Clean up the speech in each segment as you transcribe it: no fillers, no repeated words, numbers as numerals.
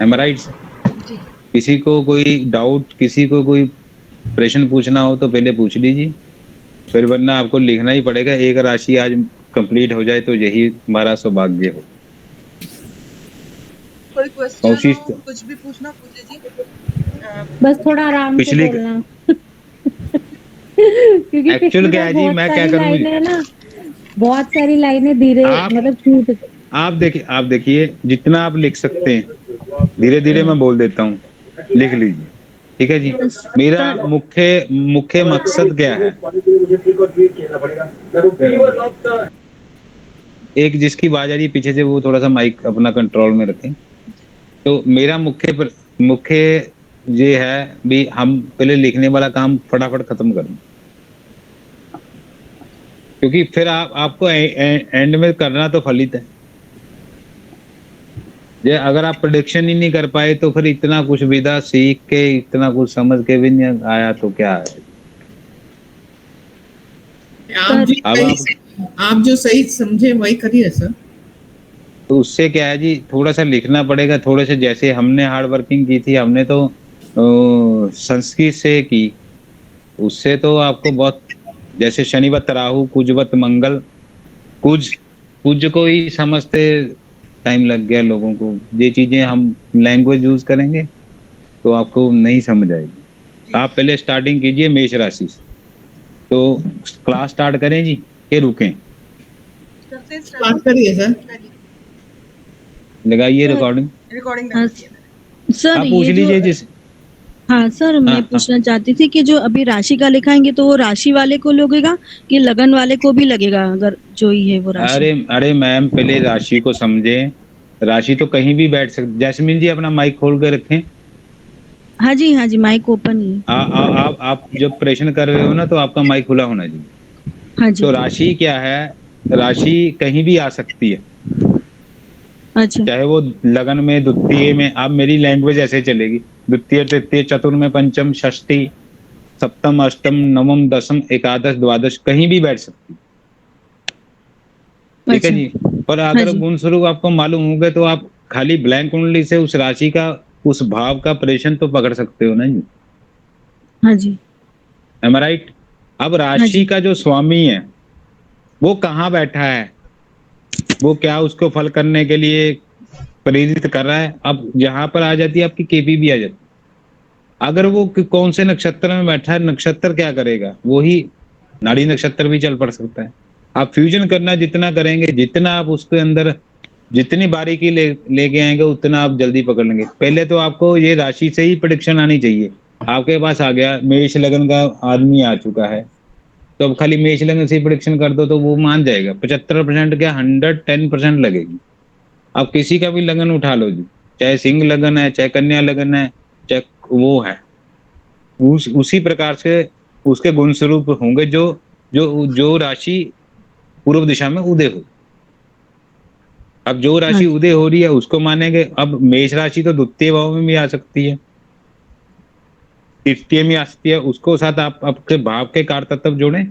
M आई right? जी। किसी को कोई डाउट, किसी को कोई प्रश्न पूछना हो तो पहले पूछ लीजिए, फिर वरना आपको लिखना ही पड़ेगा। एक राशि आज कंप्लीट हो जाए तो यही हमारा सौभाग्य हो। कोई क्वेश्चन कोशिश हो, कुछ भी पूछना पूछ लीजिए। बस थोड़ा आराम से पिछली बोलना। क्योंकि एक्चुअल पिछली क्या बार है जी, बहुत मैं क्या सारी करूँ? लाइनें है ना, बहुत सारी लाइनें धीरे आप मतलब छूट गई। आप देखिए जितना आप लिख सकते हैं, धीरे-धीरे मैं बोल देता हूँ, लिख लीजिए। ठीक है जी? मेरा सर मुख्य मुख्य मकसद क्या है? एक जिसकी आवाज़ आ रही है पीछे से, वो थोड़ा-सा माइक अपना कंट्रोल में रखें। तो मेरा मुख्य ये है भी हम पहले लिखने वाला काम फटाफट खत्म कर दें। क्योंकि फिर आपको एंड में करना तो फलित है। ये अगर आप प्रेडिक्शन ही नहीं कर पाए तो फिर इतना कुछ विधा सीख के, इतना कुछ समझ के भी नहीं आया तो क्या है? आप सर जो अब आप सही आप जो सही समझे वही करिए सर। तो उससे क्या है जी, थोड़ा-सा लिखना पड़ेगा, थोड़े से जैसे हमने हार्ड वर्किंग की थी, हमने तो संस्कृत से की, उससे तो आपको बहुत, जैसे शनिवत राहु, कुजवत मंगल, कुज कुज को ही समझते टाइम लग गया लोगों को। ये चीज़ें हम लैंग्वेज यूज़ करेंगे तो आपको नहीं समझ आएगी। जी। आप पहले स्टार्टिंग कीजिए मेष राशि से। तो क्लास स्टार्ट करें जी कि रुकें? करते हैं बात स्टार्ट। करिए सर। लगाइए सर रिकॉर्डिंग। रिकॉर्डिंग हाँ लगा दिया मैंने। सर, आप पूछ ये जो लीजिए जिस हाँ सर, हाँ, मैं हाँ। पूछना चाहती थी कि जो अभी राशि का लिखाएंगे तो वो राशि वाले को लगेगा कि लगन वाले को भी लगेगा, अगर जो ही है वो राशि? अरे मैम, पहले राशि को समझें। राशि तो कहीं भी बैठ सकती। जैस्मिन जी अपना माइक खोल के रखें। हाँ जी, हाँ जी, माइक ओपन ही है। आप जब प्रश्न कर रहे हो ना तो आपका माइक खुला होना चाहिए। हाँ जी। तो राशि क्या है? राशि कहीं भी आ सकती है, अच्छा। चाहे वो लगन में, द्वितीय में। आप मेरी लैंग्वेज ऐसे चलेगी, द्वितीय, तृतीय, चतुर्थ, पंचम, षष्ठी, सप्तम, अष्टम, नवम, दसम, एकादश, द्वादश, कहीं भी बैठ सकती है। ठीक है अच्छा। जी? पर हाँ अगर जी। गुण स्वरूप आपको मालूम हो गए तो आप खाली ब्लैंक कुंडली से उस राशि का, उस भाव का प्रेषण तो पकड़ सकते हो ना जी। हाँ जी। एम आई राइट? अब हाँ राशि जी। का जो स्वामी है वो कहाँ बैठा है, वो क्या उसको फल करने के लिए प्रेरित कर रहा है, अब यहाँ पर आ जाती है आपकी केपी भी आ जाती है। अगर वो कौन से नक्षत्र में बैठा है, नक्षत्र क्या करेगा, वो ही नाड़ी नक्षत्र भी चल पड़ सकता है। आप फ्यूजन करना जितना करेंगे, जितना आप उसके अंदर जितनी बारीकी लेके आएंगे, उतना आप जल्दी पकड़ लेंगे। पहले तो आपको ये राशि से ही प्रेडिक्शन आनी चाहिए। आपके पास आ गया, मेष लगन का आदमी आ चुका है, तो अब खाली मेष लगन से ही प्रेडिक्शन कर दो तो वो मान जाएगा। 75% क्या, 110% लगेगी। आप किसी का भी लगन उठा लो जी, चाहे सिंह लगन है, चाहे कन्या लगन है, चाहे वो है, उसी प्रकार से उसके गुण स्वरूप होंगे। जो जो जो राशि पूर्व दिशा में उदय हो, अब जो हाँ राशि जी। उदय हो रही है उसको मानेंगे। अब मेष राशि तो द्वितीय भाव में भी आ सकती है, तृतीय में आ सकती है, उसको साथ आप आपके भाव के कार तत्व जोड़ें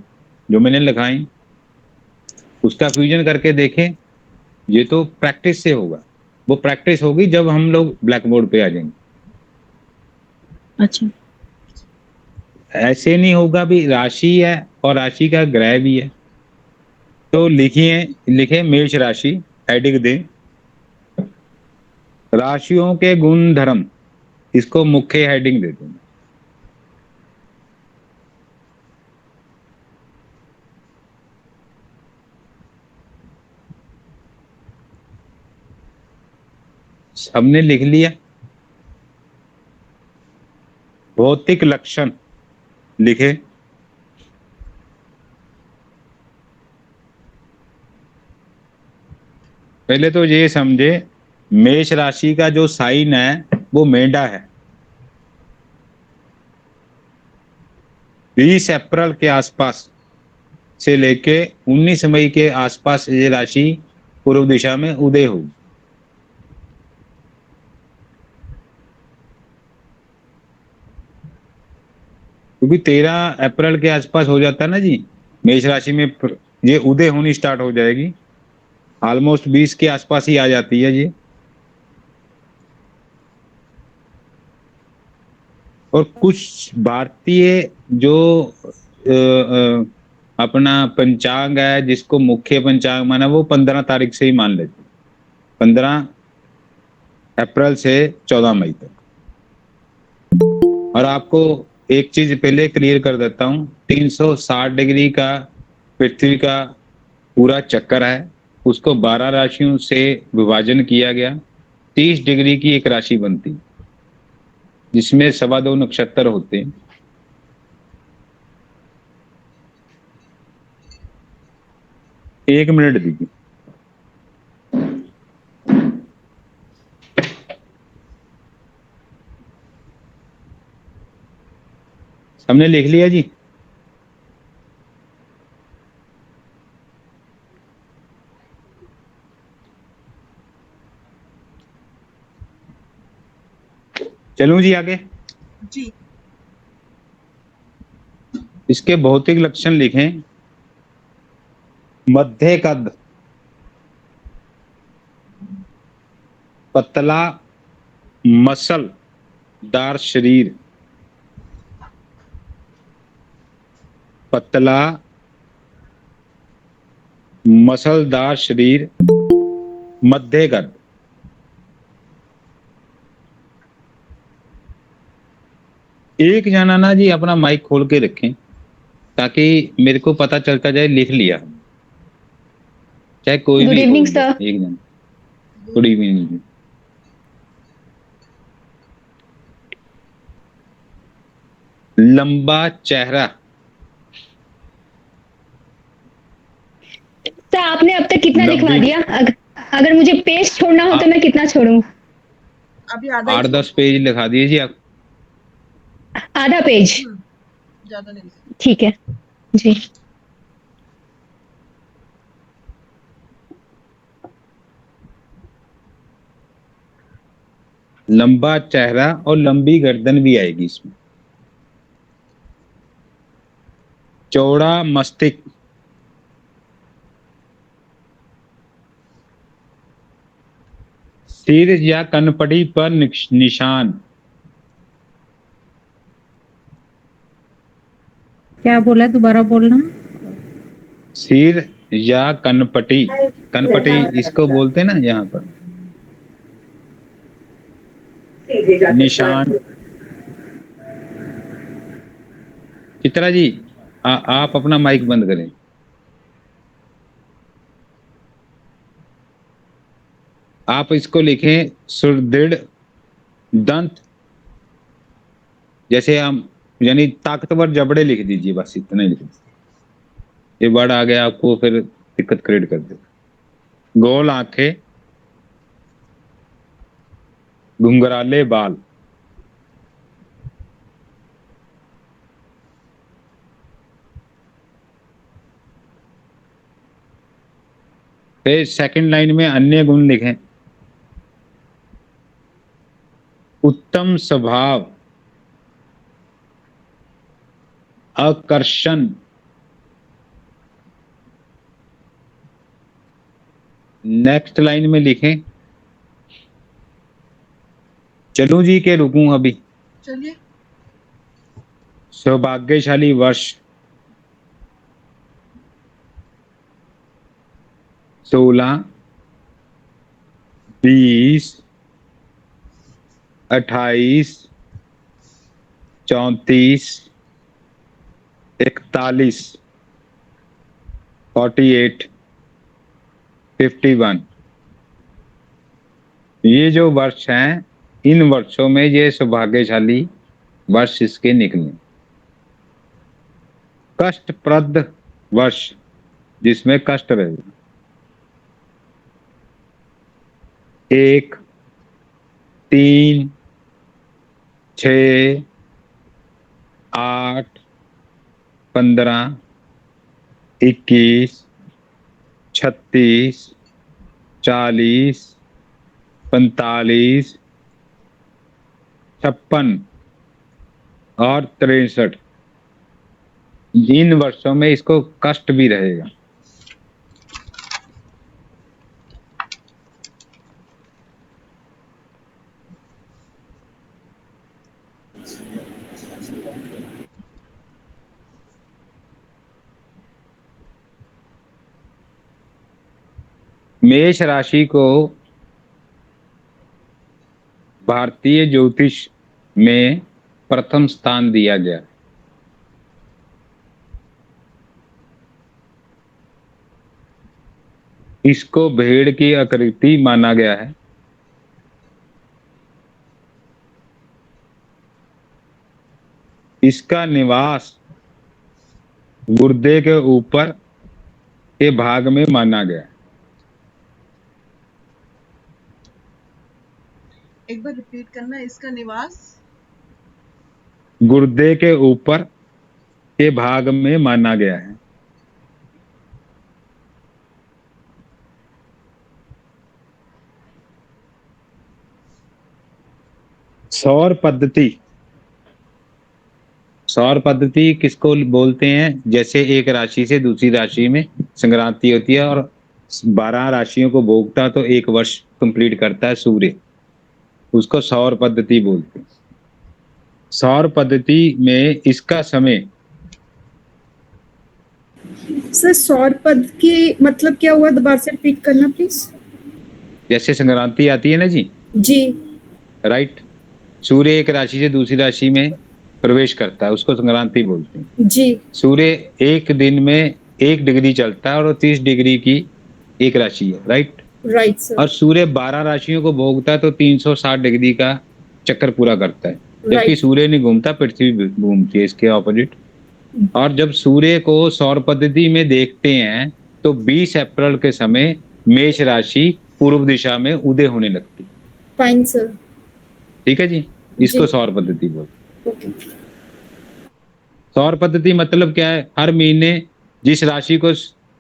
जो मैंने लगाए, उसका फ्यूजन करके देखें। ये तो प्रैक्टिस से होगा। वो प्रैक्टिस होगी जब हम लोग ब्लैक बोर्ड पे आ जाएंगे। अच्छा। ऐसे नहीं होगा भी राशि है और राशि का ग्रह भी है। तो लिखिए, लिखे मेष राशि, हेडिंग दें राशियों के गुण धर्म, इसको मुख्य हेडिंग दे दूं। सबने लिख लिया? भौतिक लक्षण लिखे। पहले तो ये समझे, मेष राशि का जो साइन है वो मेंढा है। 20 अप्रैल के आसपास से लेके 19 मई के आसपास ये राशि पूर्व दिशा में उदय होगी। क्योंकि 13 अप्रैल के आसपास हो जाता है ना जी, मेष राशि में ये उदय होनी स्टार्ट हो जाएगी। ऑलमोस्ट 20 के आसपास ही आ जाती है ये। और कुछ भारतीय जो अपना पंचांग है, जिसको मुख्य पंचांग माना, वो 15 तारीख से ही मान लेते, 15 अप्रैल से 14 मई तक। और आपको एक चीज पहले क्लियर कर देता हूँ, 360 डिग्री का पृथ्वी का पूरा चक्कर है, उसको 12 राशियों से विभाजन किया गया, 30 डिग्री की एक राशि बनती, जिसमें 2.25 नक्षत्र होते हैं। एक मिनट दीजिए। हमने लिख लिया जी। चलूं जी आगे। जी। इसके भौतिक लक्षण लिखें। मध्य कद, पतला मसलदार शरीर, पतला मसलदार शरीर, मध्य कद। एक जना ना जी अपना माइक खोल के रखें, ताकि मेरे को पता चलता जाए लिख लिया, चाहे कोई गुड भी इवनिंग हो, सर। एक जना। Good evening. लंबा चेहरा, सर आपने अब तक कितना लिखवा लंबी, दिया? अगर मुझे पेज छोड़ना हो तो मैं कितना छोड़ूं? अभी आधा ही 8-10 पेज लिखा दिए जी आप। आधा पेज? ज्यादा नहीं। ठीक है जी। लंबा चेहरा और लंबी गर्दन भी आएगी इसमें। चौड़ा मस्तिष्क, सिर या कनपटी पर निशान। क्या बोला, दोबारा बोलना। सिर या कनपटी, कनपटी इसको बोलते हैं ना यहाँ पर, निशान। चित्रा जी आप अपना माइक बंद करें। आप इसको लिखें सुदृढ़ दंत, जैसे हम यानी ताकतवर जबड़े लिख दीजिए, बस इतना ही लिख दीजिए। ये वर्ड आ गया आपको फिर दिक्कत क्रिएट कर दे। गोल आंखें, घुंघराले बाल, फिर सेकंड लाइन में अन्य गुण लिखें। उत्तम स्वभाव, आकर्षण, नेक्स्ट लाइन में लिखें। चलूं जी के रुकूं अभी? चलिए। सौभाग्यशाली वर्ष, 16, 20, 28, 34, 41, 48, 51। ये जो वर्ष हैं, इन वर्षों में ये सौभाग्यशाली वर्ष इसके निकले। कष्टप्रद वर्ष, जिसमें कष्ट रहे। 1, 3, 6, 8, 15, 21, 36, 40, 45, 56 और 63। इन वर्षों में इसको कष्ट भी रहेगा। मेष राशि को भारतीय ज्योतिष में प्रथम स्थान दिया गया। इसको भेड़ की आकृति माना गया है। इसका निवास गुर्दे के ऊपर के भाग में माना गया है। एक बार रिपीट करना, इसका निवास गुर्दे के ऊपर के भाग में माना गया है। सौर पद्धति, सौर पद्धति किसको बोलते हैं? जैसे एक राशि से दूसरी राशि में संक्रांति होती है और 12 राशियों को भोगता तो एक वर्ष कंप्लीट करता है सूर्य, उसको सौर पद्धति बोलते हैं। सौर पद्धति में इसका समय, सर सौर पद की मतलब क्या हुआ, दोबारा से रिपीट करना प्लीज। जैसे संक्रांति आती है ना जी, राइट, सूर्य एक राशि से दूसरी राशि में प्रवेश करता है, उसको संक्रांति बोलते हैं जी। सूर्य एक दिन में 1 डिग्री चलता है और 30 डिग्री की एक राशि है, राइट राइट सर। और सूर्य 12 राशियों को भोगता है तो 360 डिग्री का चक्कर पूरा करता है। जबकि सूर्य नहीं घूमता, पृथ्वी घूमती है इसके ऑपोजिट। और जब सूर्य को सौर पद्धति में देखते हैं तो 20 अप्रैल के समय मेष राशि पूर्व दिशा में उदय होने लगती है। Fine sir. ठीक है जी, इसको जी। सौर पद्धति बोलते हैं। ओके। सौर पद्धति मतलब क्या है? हर महीने जिस राशि को,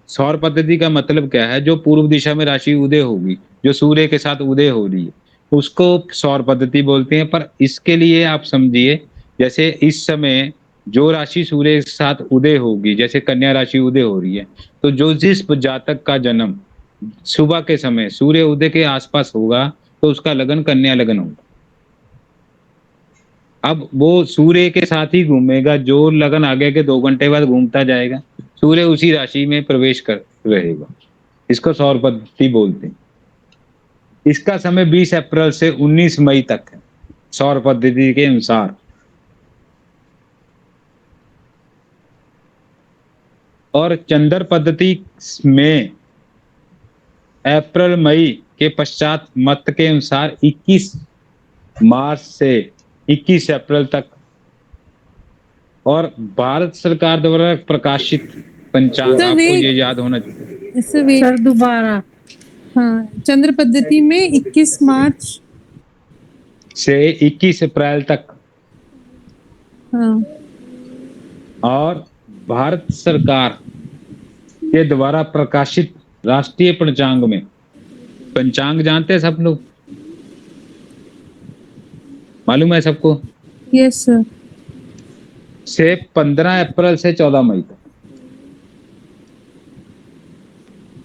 सौर पद्धति का मतलब क्या है? जो पूर्व दिशा में राशि उदय होगी, जो सूर्य के साथ उदय हो रही है, उसको सौर पद्धति बोलते हैं। पर इसके लिए आप समझिए, जैसे इस समय जो राशि सूर्य के साथ उदय होगी, जैसे कन्या राशि उदय हो रही है, तो जो जिस जातक का जन्म सुबह के समय सूर्य उदय के आसपास होगा तो उसका लगन कन्या लगन होगा। अब वो सूर्य के साथ ही घूमेगा, जो लगन आगे के 2 घंटे बाद घूमता जाएगा, सूर्य उसी राशि में प्रवेश कर रहेगा। इसको सौर पद्धति बोलते हैं। इसका समय 20 अप्रैल से 19 मई तक है सौर पद्धति के अनुसार। और चंद्र पद्धति में अप्रैल मई के पश्चात मत के अनुसार 21 मार्च से 21 अप्रैल तक। और भारत सरकार द्वारा प्रकाशित पंचांग, सर, आपको वे- ये याद होना चाहिए। सर दोबारा। हाँ, चंद्र पद्धति में 21 मार्च से 21 अप्रैल तक। हाँ, और भारत सरकार के द्वारा प्रकाशित राष्ट्रीय पंचांग में, पंचांग जानते हैं सब लोग, मालूम है सबको, यस सर। से 15 अप्रैल से 14 मई तक।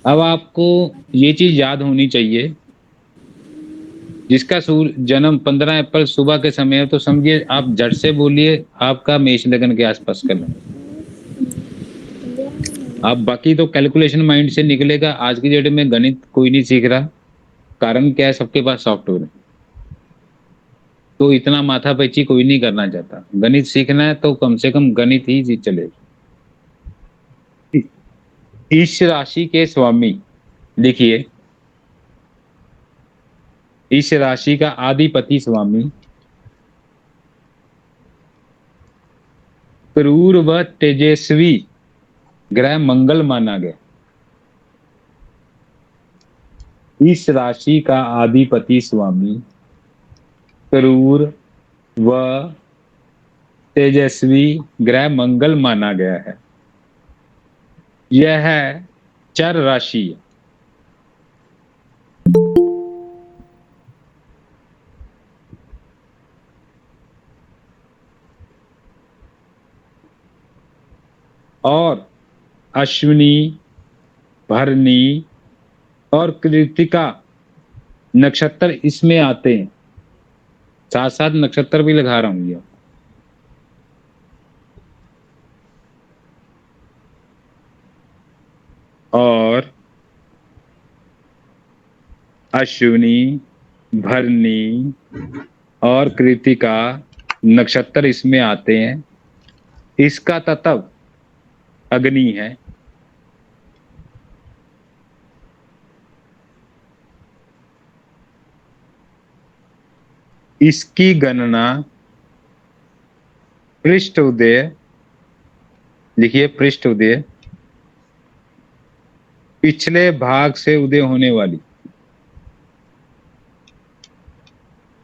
अब आपको ये चीज याद होनी चाहिए, जिसका जन्म 15 अप्रैल सुबह के समय है तो समझिए आप झट से बोलिए आपका मेष लगन के आसपास का लगन। आप बाकी तो कैलकुलेशन माइंड से निकलेगा। आज की डेट में गणित कोई नहीं सीख रहा, कारण क्या है? सबके पास सॉफ्टवेयर है, तो इतना माथापैची कोई नहीं करना चाहता। गणित सीखना है तो कम से कम गणित ही चले। इस राशि के स्वामी, देखिए इस राशि का आधिपति स्वामी क्रूर व तेजस्वी ग्रह मंगल माना गया। इस राशि का आधिपति स्वामी क्रूर व तेजस्वी ग्रह मंगल माना गया है। यह चर राशि है। और अश्विनी, भरणी और कृतिका नक्षत्र इसमें आते हैं। साथ साथ नक्षत्र भी लगा रहा हूं ये। और अश्विनी, भरणी और कृतिका नक्षत्र इसमें आते हैं। इसका तत्व अग्नि है। इसकी गणना पृष्ठ उदय, लिखिए पृष्ठ उदय, पिछले भाग से उदय होने वाली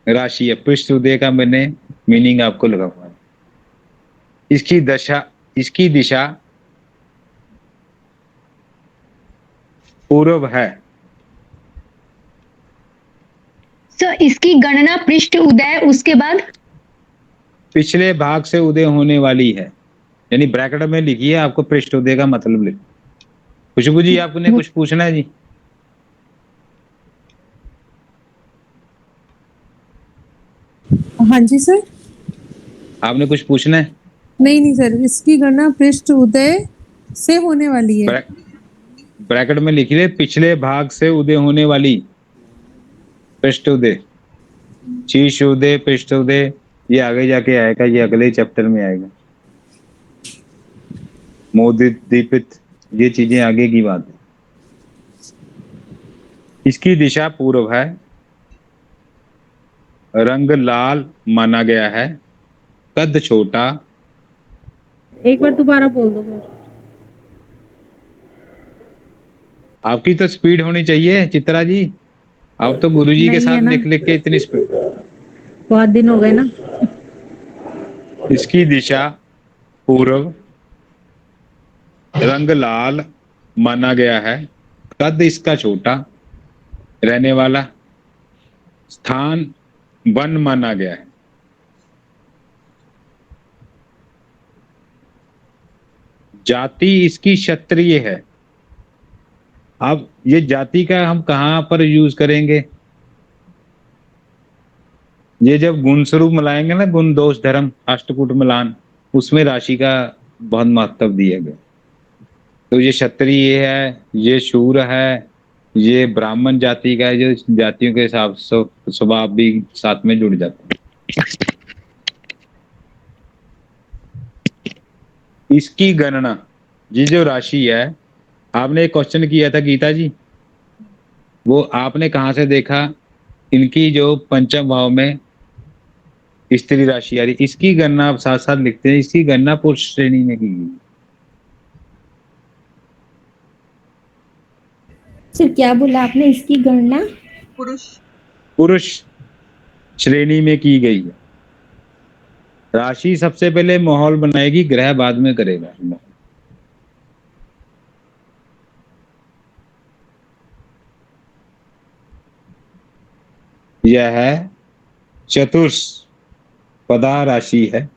राशि है। पृष्ठ उदय का मैंने मीनिंग आपको लगा हुआ है। इसकी दिशा पूर्व है। सो इसकी गणना पृष्ठ उदय, उसके बाद पिछले भाग से उदय होने वाली है, यानी ब्रैकेट में लिखिए, आपको पृष्ठ उदय का मतलब लिख। खुशबू जी, आपने कुछ पूछना है जी? हाँ जी सर। आपने कुछ पूछना है? नहीं सर, इसकी गणना पृष्ठ उदय से होने वाली है। ब्रैकेट में लिखिए पिछले भाग से उदय होने वाली। पृष्ठ उदय, शीर्ष उदय, पृष्ठ उदय, ये आगे जाके आएगा, ये अगले चैप्टर में आएगा। मोदित, दीपित, ये चीजें आगे की बात है। इसकी दिशा पूर्व है। रंग लाल माना गया है। कद छोटा। एक बार दोबारा बोल दो सर। आपकी तो स्पीड होनी चाहिए चित्रा जी, आप तो गुरुजी के नहीं है साथ ना। लिख के इतनी स्पीड। बहुत दिन हो गए ना। इसकी दिशा पूर्व, रंग लाल माना गया है। कद इसका छोटा। रहने वाला स्थान वन माना गया है। जाति इसकी क्षत्रिय है। अब ये जाति का हम कहां पर यूज करेंगे? ये जब गुण स्वरूप मिलाएंगे ना, गुण दोष धर्म अष्टकूट मिलान, उसमें राशि का बहुत महत्व दिया गया। तो ये क्षत्रिय है, ये शूर है, ये ब्राह्मण जाति का है, जो जातियों के हिसाब से स्वभाव भी साथ में जुड़ जाते हैं। इसकी गणना, ये जो राशि है, आपने एक क्वेश्चन किया था गीता जी, वो आपने कहाँ से देखा? इनकी जो पंचम भाव में स्त्री राशि आ रही, इसकी गणना आप साथ साथ लिखते हैं। इसकी गणना पुरुष श्रेणी में की गई। सर क्या बोला आपने? इसकी गणना पुरुष श्रेणी में की गई है। राशि सबसे पहले माहौल बनाएगी, ग्रह बाद में करेगा। यह है चतुष्पदा राशि है।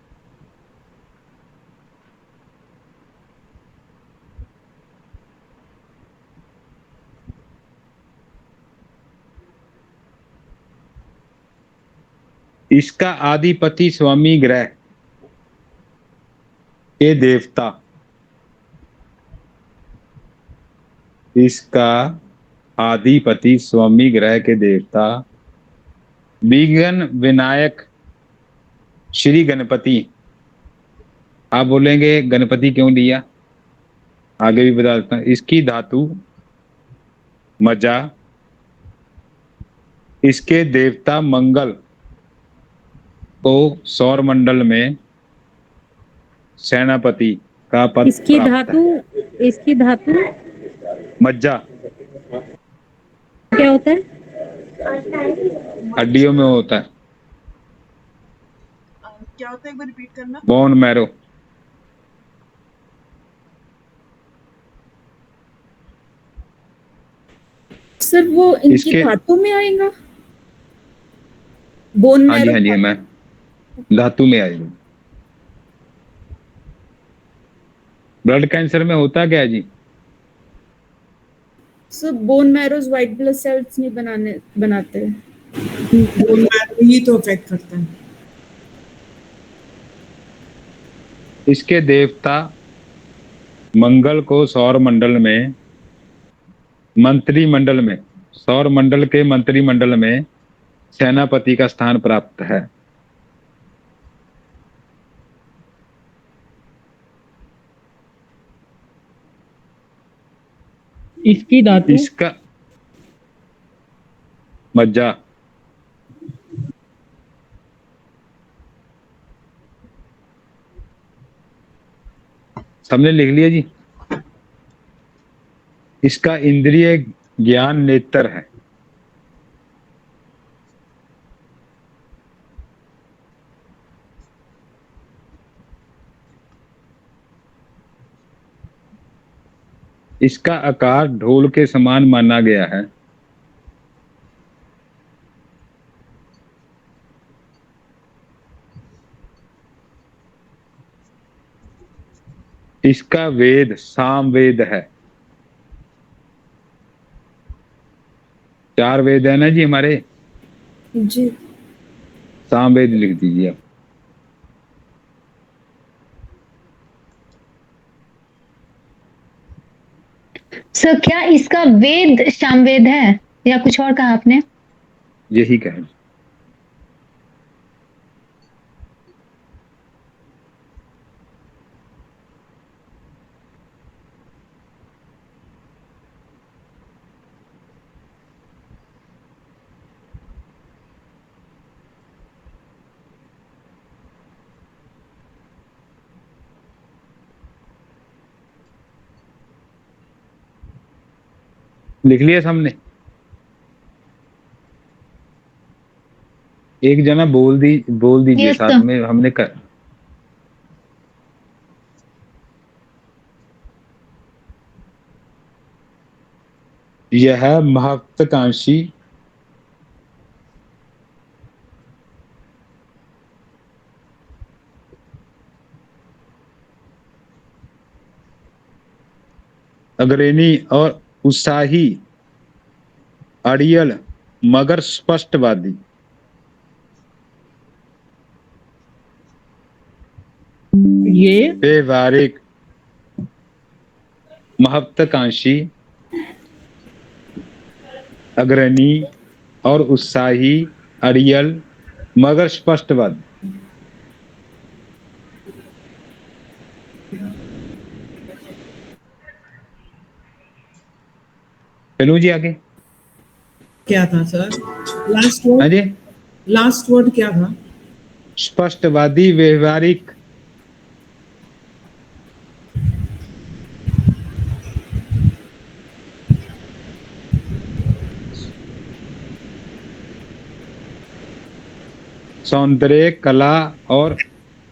इसका आधिपति स्वामी ग्रह के देवता, इसका आधिपति स्वामी ग्रह के देवता विघ्न विनायक श्री गणपति। आप बोलेंगे गणपति क्यों लिया? आगे भी बता देता हूं। इसकी धातु मजा, इसके देवता मंगल को सौर मंडल में सेनापति का पद इसकी प्राप्त है। धातु मज्जा क्या होता है? हड्डियों में होता है। क्या होता है, एक बार रिपीट करना। Bone marrow. सर वो इनकी इसके- धातु में आएगा? बोन हाँ जी, मैरो? हाँ जी, मैं धातु में आएगी। ब्लड कैंसर में होता क्या है जी? Sir bone marrows white blood cells नहीं बनाते हैं। बोन मैरो ही तो अफेक्ट करता है। इसके देवता मंगल को सौर मंडल में, मंत्रिमंडल में सौर मंडल के मंत्रिमंडल में सेनापति का स्थान प्राप्त है? इसकी धातु इसका मज्जा। सबने लिख लिया जी? इसका इंद्रिय ज्ञान नेत्र है। इसका आकार ढोल के समान माना गया है। इसका वेद सामवेद है। 4 वेद है ना जी हमारे, जी। सामवेद लिख दीजिए आप। सर क्या इसका वेद सामवेद है या कुछ और कहा आपने? यही कहें। लिख लिया सामने? एक जना बोल दीजिए Yes, साथ sir. में हमने कर। यह महत्वाकांक्षी अग्रणी और उत्साही अड़ियल मगर स्पष्टवादी ये व्यवहारिक महत्वाकांक्षी अग्रणी और उत्साही अड़ियल मगर स्पष्टवादी। चलो जी आगे। क्या था सर लास्ट हाँ वर्ड? जी, लास्ट वर्ड क्या था? स्पष्टवादी व्यवहारिक। सौंदर्य कला और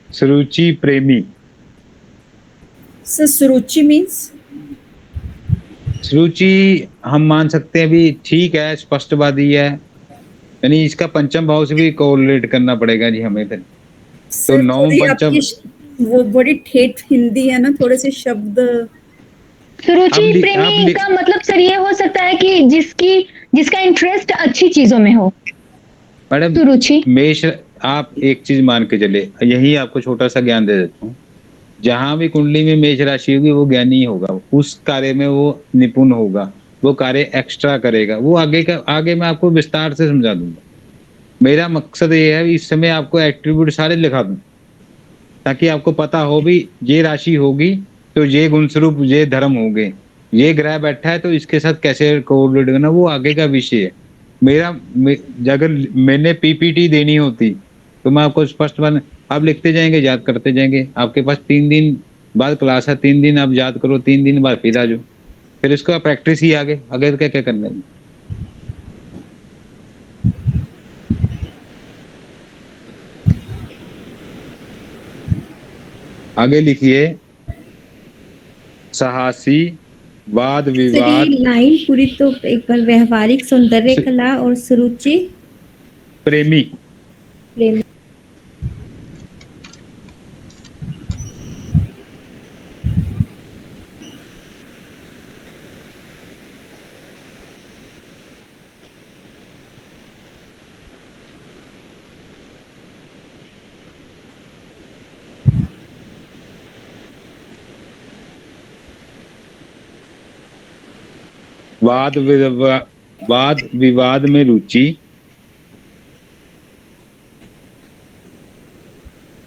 सुरुचि प्रेमी। सर सुरुचि मीन्स? सुरुचि हम मान सकते हैं भी, ठीक है, स्पष्टवादी है, यानी इसका पंचम भाव से भी कोरिलेट करना पड़ेगा जी हमें फिर। सर नवम थोड़ी पंचम आपकी वो बड़ी ठेठ हिंदी है ना, थोड़े से शब्द। सुरुचि आप प्रेमी लिख का मतलब सर ये हो सकता है कि जिसका इंटरेस्ट अच्छी चीजों में हो। मैडम सुरुचि मेष, आप एक चीज मान के चले, यही आपको छोटा सा ज्ञान दे देता हूँ। जहां भी कुंडली में मेष राशि होगी वो ज्ञानी होगा, उस कार्य में वो निपुण होगा, वो कार्य एक्स्ट्रा करेगा। वो आगे मैं आपको विस्तार से समझा दूंगा। मेरा मकसद ये है इस समय आपको एट्रीब्यूट सारे लिखा दूं, ताकि आपको पता हो भी ये राशि होगी तो ये गुण स्वरूप ये धर्म होंगे, ये ग्रह बैठा है तो इसके साथ कैसे कोरिलेट करना, वो आगे का विषय है मेरा। अगर मैंने पीपीटी देनी होती तो मैं आपको स्पष्ट बन, आप लिखते जाएंगे, याद करते जाएंगे। आपके पास 3 दिन बाद क्लास है, 3 दिन आप याद करो, 3 दिन बाद फिर आ जाओ, फिर इसको आप प्रैक्टिस ही आगे आगे क्या क्या करना है। आगे लिखिए, साहसी वाद सर विवाद ये लाइन पूरी तो एक बार, व्यवहारिक सौंदर्य कला और सुरुचि प्रेमी। प्रेम। वाद वाद विवाद में रुचि,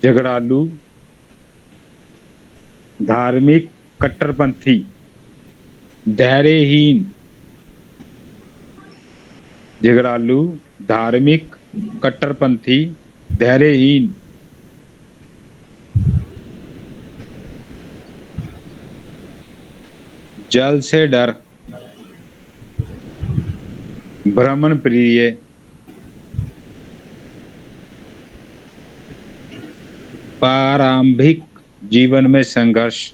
झगड़ालू, धार्मिक, कट्टरपंथी, धैर्यहीन, झगड़ालू, धार्मिक, कट्टरपंथी, धैर्यहीन, जल से डर, भ्रमण प्रिय, प्रारंभिक जीवन में संघर्ष,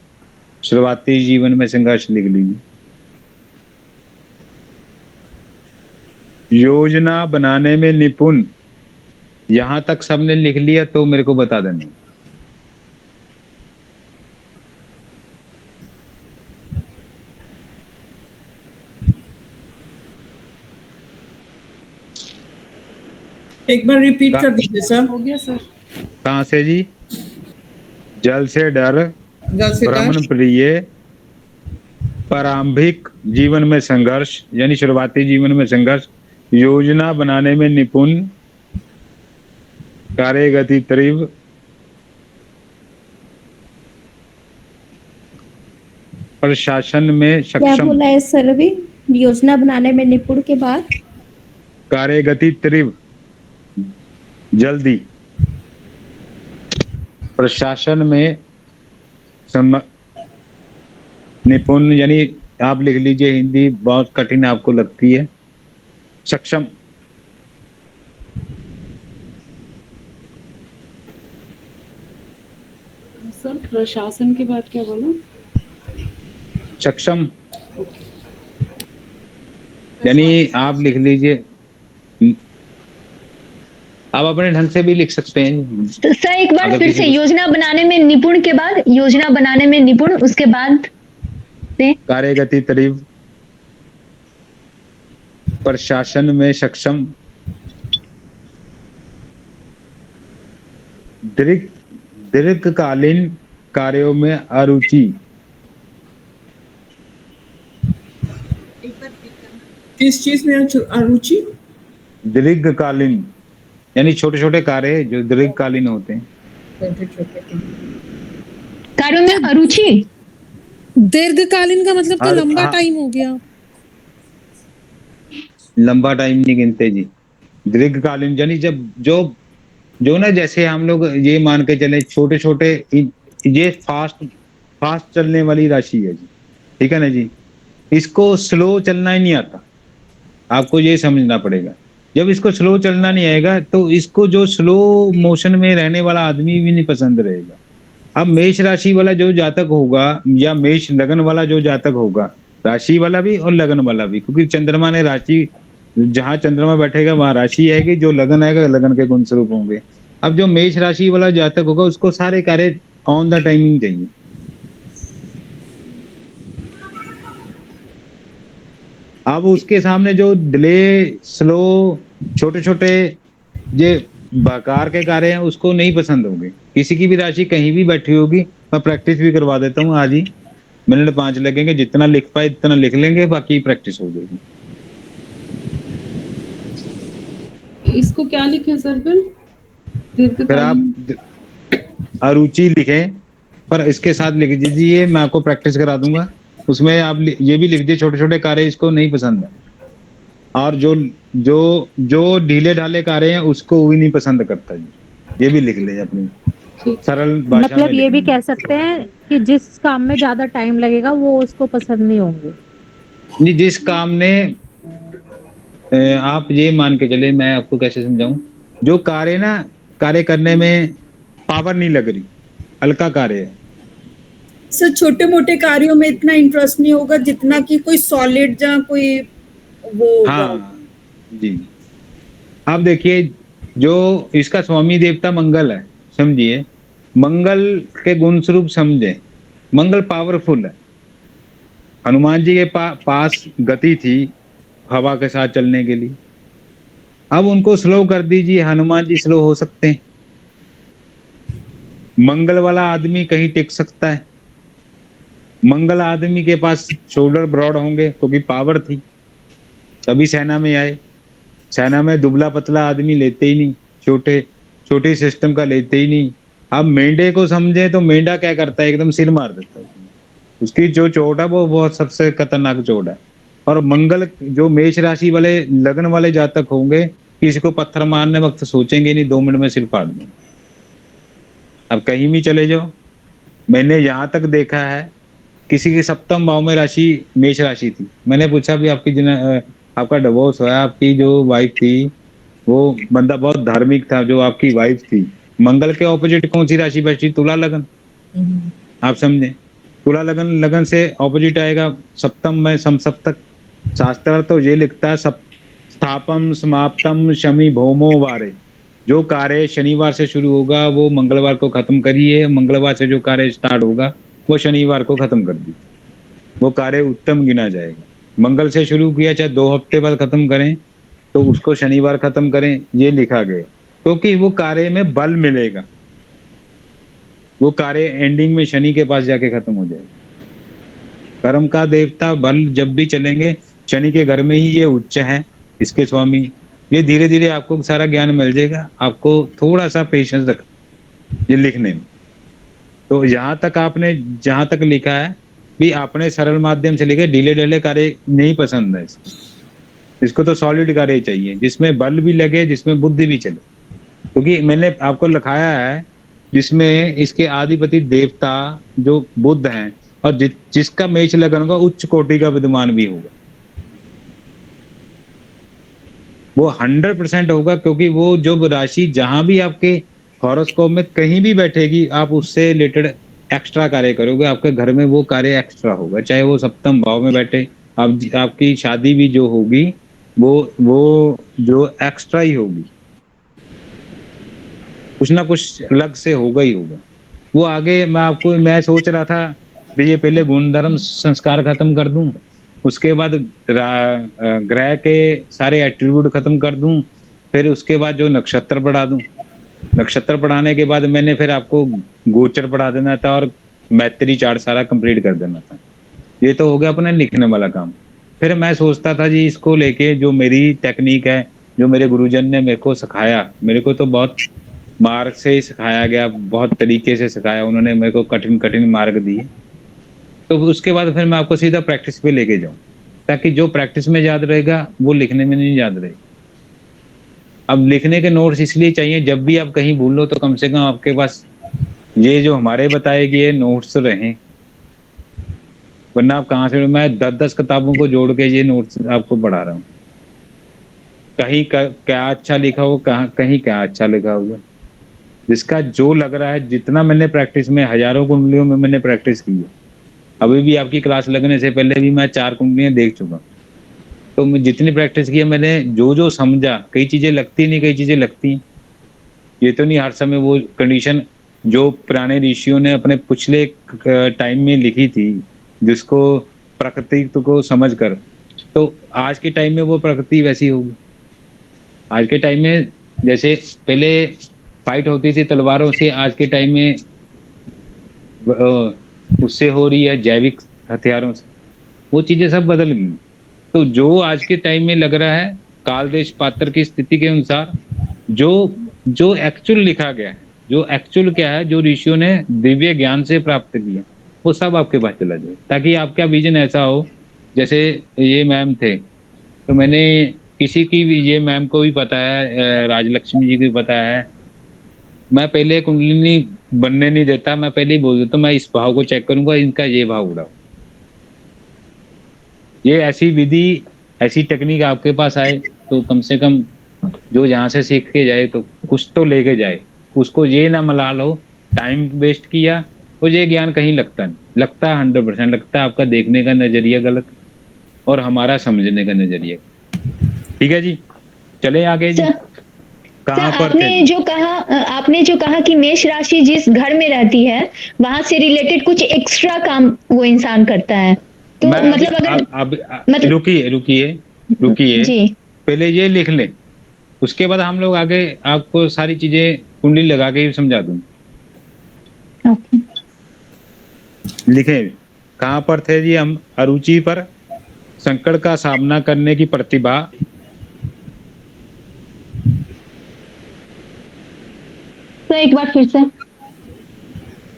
शुरुआती जीवन में संघर्ष लिख लीजिए। योजना बनाने में निपुण, यहां तक सबने लिख लिया तो मेरे को बता देना। एक बार रिपीट कर दीजिए सर। हो गया सर। कहां से जी? जल से डर, जल से भ्रमण डर, प्रिय, प्रारंभिक जीवन में संघर्ष यानी शुरुआती जीवन में संघर्ष, योजना बनाने में निपुण, कार्यगति तीव्र, प्रशासन में क्या सक्षम, बोला है सर अभी? योजना बनाने में निपुण के बाद कार्यगति तीव्र, जल्दी, प्रशासन में निपुण यानी आप लिख लीजिए, हिंदी बहुत कठिन आपको लगती है, सक्षम, सर प्रशासन के बाद क्या बोला? सक्षम यानी आप लिख लीजिए, आप अपने ढंग से भी लिख सकते हैं। तो सर एक बार अगर फिर किसी से, को- योजना बनाने में निपुण के बाद, योजना बनाने में निपुण, उसके बाद से कार्यगति तीव्र, प्रशासन में सक्षम, दीर्घकालीन कार्यों में अरुचि, एक बार रिपीट करना। किस चीज में अरुचि? दीर्घकालीन यानी छोटे छोटे कार्य जो दीर्घकालीन होते हैं। छोटे छोटे कार्यों में अरुचि। दीर्घकालीन का मतलब तो और- लंबा हाँ। टाइम हो गया। लंबा टाइम नहीं गिनते जी, दीर्घकालीन यानी जब जो जो ना, जैसे हम लोग ये मान के चले छोटे छोटे, ये फास्ट चलने वाली राशि है जी, ठीक है ना जी। इसको स्लो चलना ही नहीं आता, आपको ये समझना पड़ेगा। जब इसको स्लो चलना नहीं आएगा तो इसको जो स्लो मोशन में रहने वाला आदमी भी नहीं पसंद रहेगा। अब मेष राशि वाला जो जातक होगा या मेष लगन वाला जो जातक होगा, राशि वाला भी और लगन वाला भी, क्योंकि चंद्रमा ने राशि, जहां चंद्रमा बैठेगा वहां राशि आएगी, जो लगन आएगा लगन के गुण स्वरूप होंगे। अब जो मेष राशि वाला जातक होगा उसको सारे कार्य ऑन द टाइमिंग चाहिए। अब उसके सामने जो डिले, स्लो, छोटे छोटे ये बेकार के कार्य हैं उसको नहीं पसंद होंगे। किसी की भी राशि कहीं भी बैठी होगी, मैं प्रैक्टिस भी करवा देता हूँ, आज ही मिनट 5 लगेंगे, जितना लिख पाए इतना लिख लेंगे, बाकी प्रैक्टिस हो जाएगी। इसको क्या लिखे सर फिर? फिर आप अरुचि लिखें, पर इसके साथ लिख दीजिए, मैं आपको प्रैक्टिस करा दूंगा। उसमें आप ये भी लिख दीजिए छोटे छोटे कार्य इसको नहीं पसंद है, और जो जो जो ढीले ढाले कार्य हैं उसको भी नहीं पसंद करता जी, ये भी लिख ले अपनी सरल भाषा मतलब में ये लिख भी लें। कह सकते हैं कि जिस काम में ज्यादा टाइम लगेगा वो उसको पसंद नहीं होंगे। जी, जिस काम ने आप ये मान के चले, मैं आपको कैसे समझाऊं, जो कार्य ना, कार्य करने में पावर नहीं लग रही, हल्का कार्य है। सर छोटे मोटे कार्यों में इतना इंटरेस्ट नहीं होगा जितना कि कोई सॉलिड या कोई वो हाँ जी। आप देखिए, जो इसका स्वामी देवता मंगल है, समझिए, मंगल के गुण स्वरूप समझे, मंगल पावरफुल है। हनुमान जी के पास गति थी हवा के साथ चलने के लिए, अब उनको स्लो कर दीजिए, हनुमान जी स्लो हो सकते हैं। मंगल वाला आदमी कहीं टिक सकता है, मंगल आदमी के पास शोल्डर ब्रॉड होंगे क्योंकि पावर थी। तभी सेना में आए। सेना में दुबला पतला आदमी लेते ही नहीं, छोटे सिस्टम का लेते ही नहीं। अब मेंढे को समझे तो मेंढा क्या करता है, एकदम सिर मार देता है। उसकी जो चोट है वो बहुत सबसे खतरनाक चोट है। और मंगल जो मेष राशि वाले लगन वाले जातक होंगे, किसी को पत्थर मारने वक्त सोचेंगे नहीं, 2 मिनट में सिर फाड़ देंगे। अब कहीं भी चले जाओ, मैंने यहाँ तक देखा है किसी के सप्तम भाव में राशि मेष राशि थी, मैंने पूछा भी आपका डिवोर्स हुआ, आपकी जो वाइफ थी वो बंदा बहुत धार्मिक था, जो आपकी वाइफ थी, मंगल के ऑपोजिट कौन सी राशि बची? तुला लगन। आप समझे, तुला लगन से ऑपोजिट आएगा सप्तम में समसप्तक। शास्त्र तो ये लिखता है स्थापम समाप्तम शमी भौमो वारे, जो कार्य शनिवार से शुरू होगा वो मंगलवार को खत्म करिए, मंगलवार से जो कार्य स्टार्ट होगा वो शनिवार को खत्म कर दी, वो कार्य उत्तम गिना जाएगा। मंगल से शुरू किया चाहे 2 हफ्ते बाद खत्म करें तो उसको शनिवार खत्म करें, ये लिखा गया, क्योंकि वो कार्य में बल मिलेगा, वो कार्य एंडिंग में शनि के पास जाके खत्म हो जाएगा। कर्म का देवता बल जब भी चलेंगे, शनि के घर में ही ये उच्च है, इसके स्वामी। ये धीरे धीरे आपको सारा ज्ञान मिल जाएगा, आपको थोड़ा सा पेशेंस रख ये लिखने में। तो यहाँ तक आपने जहाँ तक लिखा है भी, आपने सरल माध्यम से लिखे, ढीले ढीले कार्य नहीं पसंद है इसको तो सॉलिड कार्य चाहिए, जिसमें बल भी लगे, जिसमें बुद्धि भी चले। क्योंकि मैंने आपको लिखाया है जिसमें इसके आधिपति देवता जो बुद्ध हैं, और जिसका मेष लगन होगा उच्च कोटि का विद्वान भी होगा, वो 100% होगा। क्योंकि वो जो राशि जहां भी आपके हॉरोस्कोप में कहीं भी बैठेगी, आप उससे रिलेटेड एक्स्ट्रा कार्य करोगे, आपके घर में वो कार्य एक्स्ट्रा होगा। चाहे वो सप्तम भाव में बैठे, आपकी शादी भी जो होगी वो जो एक्स्ट्रा ही होगी, कुछ ना कुछ अलग से होगा ही होगा। वो आगे मैं सोच रहा था भी ये पहले गुणधर्म संस्कार खत्म कर दूं, उसके बाद ग्रह के सारे एट्रीब्यूट खत्म कर दूं, फिर उसके बाद जो नक्षत्र पढ़ा दूं। नक्षत्र पढ़ाने के बाद मैंने फिर आपको गोचर पढ़ा देना था और मैत्री चार्ट सारा कंप्लीट कर देना था। ये तो हो गया अपने लिखने वाला काम। फिर मैं सोचता था जी इसको लेके जो मेरी टेक्निक है, जो मेरे गुरुजन ने मेरे को सिखाया, मेरे को तो बहुत मार्ग से ही सिखाया गया, बहुत तरीके से सिखाया उन्होंने, मेरे को कठिन मार्ग दिए। तो उसके बाद फिर मैं आपको सीधा प्रैक्टिस पे लेके जाऊं, ताकि जो प्रैक्टिस में याद रहेगा वो लिखने में नहीं याद रहेगा। अब लिखने के नोट्स इसलिए चाहिए, जब भी आप कहीं भूल लो तो कम से कम आपके पास ये जो हमारे बताए गए नोट्स रहें, वरना आप कहाँ से, मैं 10-10 किताबों को जोड़ के ये नोट्स आपको पढ़ा रहा हूँ। कहीं क्या अच्छा लिखा हो, कहीं क्या अच्छा लिखा होगा, जिसका जो लग रहा है। जितना मैंने प्रैक्टिस में, हजारों कुंडलियों में मैंने प्रैक्टिस की है, अभी भी आपकी क्लास लगने से पहले भी मैं 4 कुंडलियां देख चुका। तो मैं जितनी प्रैक्टिस की है, मैंने जो समझा, कई चीजें लगती नहीं, कई चीजें लगती। ये तो नहीं हर समय वो कंडीशन जो पुराने ऋषियों ने अपने पिछले टाइम में लिखी थी, जिसको प्रकृति को समझकर, तो आज के टाइम में वो प्रकृति वैसी होगी। आज के टाइम में जैसे पहले फाइट होती थी तलवारों से, आज के टाइम में उससे हो रही है जैविक हथियारों से। वो चीजें सब बदल गई। तो जो आज के टाइम में लग रहा है, काल देश पात्र की स्थिति के अनुसार जो एक्चुअल लिखा गया है, जो एक्चुअल क्या है, जो ऋषियों ने दिव्य ज्ञान से प्राप्त किया, वो सब आपके पास चला जाए, ताकि आपका विजन ऐसा हो। जैसे ये मैम थे, तो मैंने किसी की भी, ये मैम को भी पता है, राजलक्ष्मी जी को भी पता है, मैं पहले कुंडलिनी बनने नहीं देता, मैं पहले ही बोल देता हूँ मैं इस भाव को चेक करूंगा, इनका ये भाव उड़ाओ। ये ऐसी विधि, ऐसी टेक्निक आपके पास आए तो कम से कम जो यहाँ से सीख के जाए तो कुछ तो लेके जाए, उसको ये ना मलाल हो टाइम वेस्ट किया, और ये ज्ञान कहीं लगता नहीं। लगता 100% लगता है आपका देखने का नजरिया गलत और हमारा समझने का नजरिया। ठीक है जी, चले आगे जी। कहाँ पर आपने जो कहा कि मेष राशि जिस घर में रहती है वहां से रिलेटेड कुछ एक्स्ट्रा काम वो इंसान करता है, तो मतलब अगर रुकिए जी, पहले ये लिख ले, उसके बाद हम लोग आगे आपको सारी चीजें कुंडली लगा के समझा दूं। लिखे कहाँ पर थे जी हम? अरुचि पर संकट का सामना करने की प्रतिभा, तो एक बार फिर से।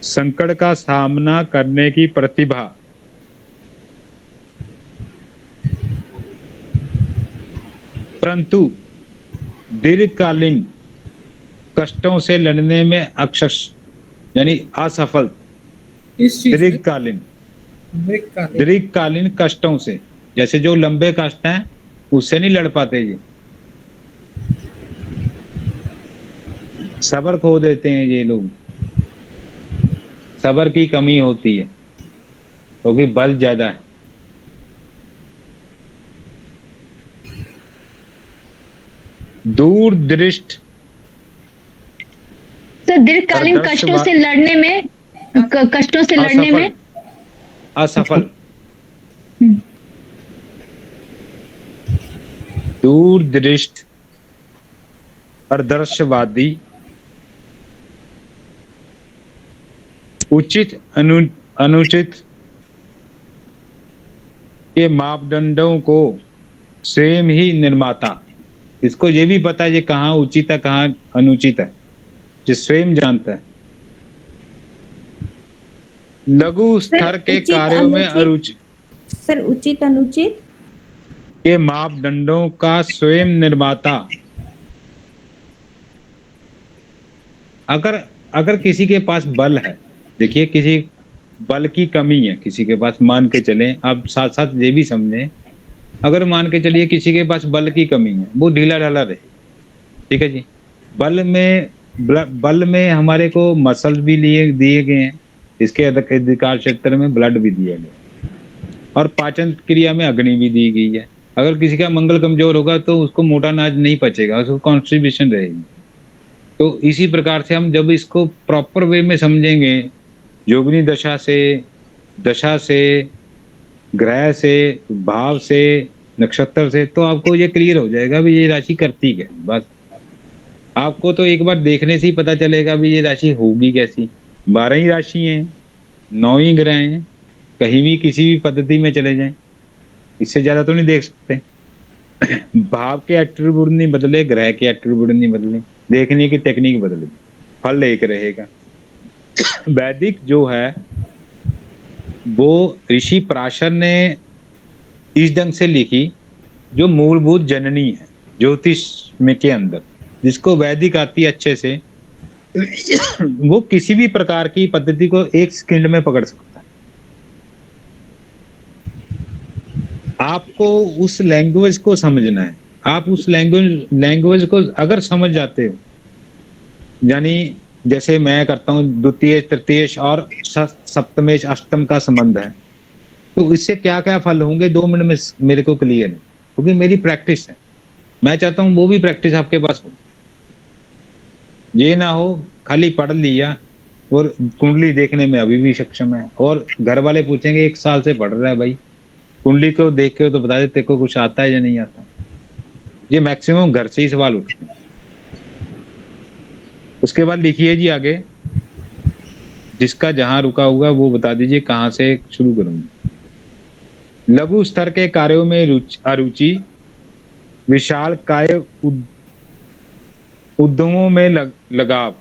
संकट का सामना करने की प्रतिभा, परंतु दीर्घकालीन कष्टों से लड़ने में अक्षश यानी असफल, इस चीज में दीर्घकालीन कष्टों से, जैसे जो लंबे कष्ट हैं उससे नहीं लड़ पाते ये, सब्र खो देते हैं ये लोग, सब्र की कमी होती है क्योंकि बल ज्यादा है। दूरदृष्ट, तो दीर्घकालीन कष्टों से लड़ने में, कष्टों से लड़ने में असफल, दूरदृष्ट, आदर्शवादी, उचित अनुचित के मापदंडों को स्वयं ही निर्माता, इसको ये भी पता है ये कहाँ उचित है कहाँ अनुचित है, जो स्वयं जानता है। लघु स्तर के कार्यों में अरुचि, सर उचित अनुचित के मापदंडों का स्वयं निर्माता। अगर किसी के पास बल है, देखिए किसी बल की कमी है किसी के पास, मान के चलें, आप साथ साथ ये भी समझें, अगर मान के चलिए किसी के पास बल की कमी है, वो ढीला ढाला रहे, ठीक है जी। बल में हमारे को मसल भी दिए गए हैं, इसके अधिकार क्षेत्र में ब्लड भी दिया गया, और पाचन क्रिया में अग्नि भी दी गई है। अगर किसी का मंगल कमजोर होगा तो उसको मोटा अनाज नहीं पचेगा, उसको कॉन्स्टिपेशन रहेगी। तो इसी प्रकार से हम जब इसको प्रॉपर वे में समझेंगे, योगिनी दशा से, ग्रह से, भाव से, नक्षत्र से, तो आपको ये क्लियर हो जाएगा भी ये राशि करती क्या। बस आपको तो एक बार देखने से ही पता चलेगा भी ये राशि होगी कैसी। 12 ही राशि हैं, 9 ही ग्रह हैं, कहीं भी किसी भी पद्धति में चले जाएं, इससे ज्यादा तो नहीं देख सकते। भाव के एट्रीब्यूट नहीं बदले, ग्रह के एट्रीब्यूट नहीं बदले, देखने की टेक्निक बदले, फल एक रहेगा। वैदिक जो है वो ऋषि पराशर ने इस ढंग से लिखी, जो मूलभूत जननी है ज्योतिष में के अंदर, जिसको वैदिक आती है अच्छे से, वो किसी भी प्रकार की पद्धति को एक सेकंड में पकड़ सकता है। आपको उस लैंग्वेज को समझना है, आप उस लैंग्वेज को अगर समझ जाते हो, यानी जैसे मैं करता हूँ द्वितीय, तृतीय और सप्तमेश अष्टम का संबंध है, तो इससे क्या क्या फल होंगे 2 मिनट में मेरे को क्लियर है, क्योंकि मेरी प्रैक्टिस है। मैं चाहता हूँ वो भी प्रैक्टिस आपके पास हो, ये ना हो खाली पढ़ लिया और कुंडली देखने में अभी भी सक्षम है, और घर वाले पूछेंगे 1 साल से पढ़ रहा है भाई, कुंडली को देख के तो बता दे तेरे को कुछ आता है या नहीं आता। ये मैक्सिमम घर से ही सवाल उठते हैं। उसके बाद लिखिए जी आगे, जिसका जहां रुका हुआ वो बता दीजिए कहां से शुरू करूंगी। लघु स्तर के कार्यों में अरुचि, विशाल काय उद्यमों में लगाव,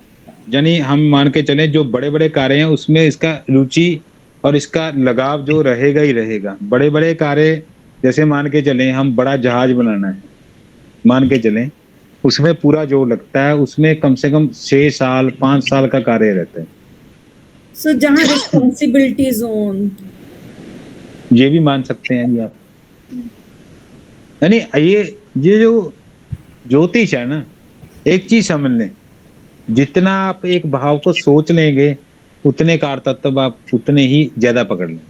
यानी हम मान के चलें जो बड़े बड़े कार्य हैं उसमें इसका रुचि और इसका लगाव जो रहेगा ही रहेगा। बड़े बड़े कार्य जैसे मान के चलें हम बड़ा जहाज बनाना है, मान के चलें उसमें पूरा जोर लगता है, उसमें कम से कम 6 साल 5 साल का कार्य रहता है। सो जहाँ रिस्पॉन्सिबिलिटी जोन, ये भी मान सकते हैं जी आप। यानी ये जो ज्योतिष है ना, एक चीज समझ लें, जितना आप एक भाव को सोच लेंगे उतने कार तत्व आप उतने ही ज्यादा पकड़ लें।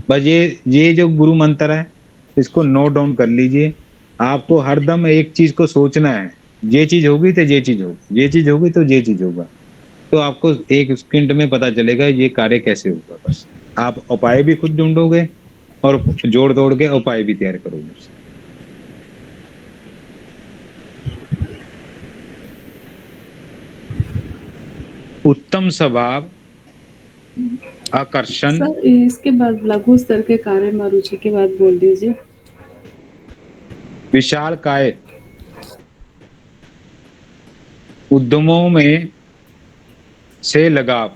बस ये जो गुरु मंत्र है इसको नोट डाउन कर लीजिए। आपको हरदम एक चीज को सोचना है, ये चीज होगी तो ये चीज होगी, ये चीज होगी तो ये चीज होगा, तो आपको एक सेकंड में पता चलेगा ये कार्य कैसे होगा। बस आप उपाय भी खुद ढूंढोगे और जोड़ तोड़ के उपाय भी तैयार करोगे। उत्तम स्वभाव, आकर्षण, सर इसके बाद लघु स्तर के कार्य में रुचि के बाद बोल दीजिए। विशाल काय, उद्यमों में से लगाव,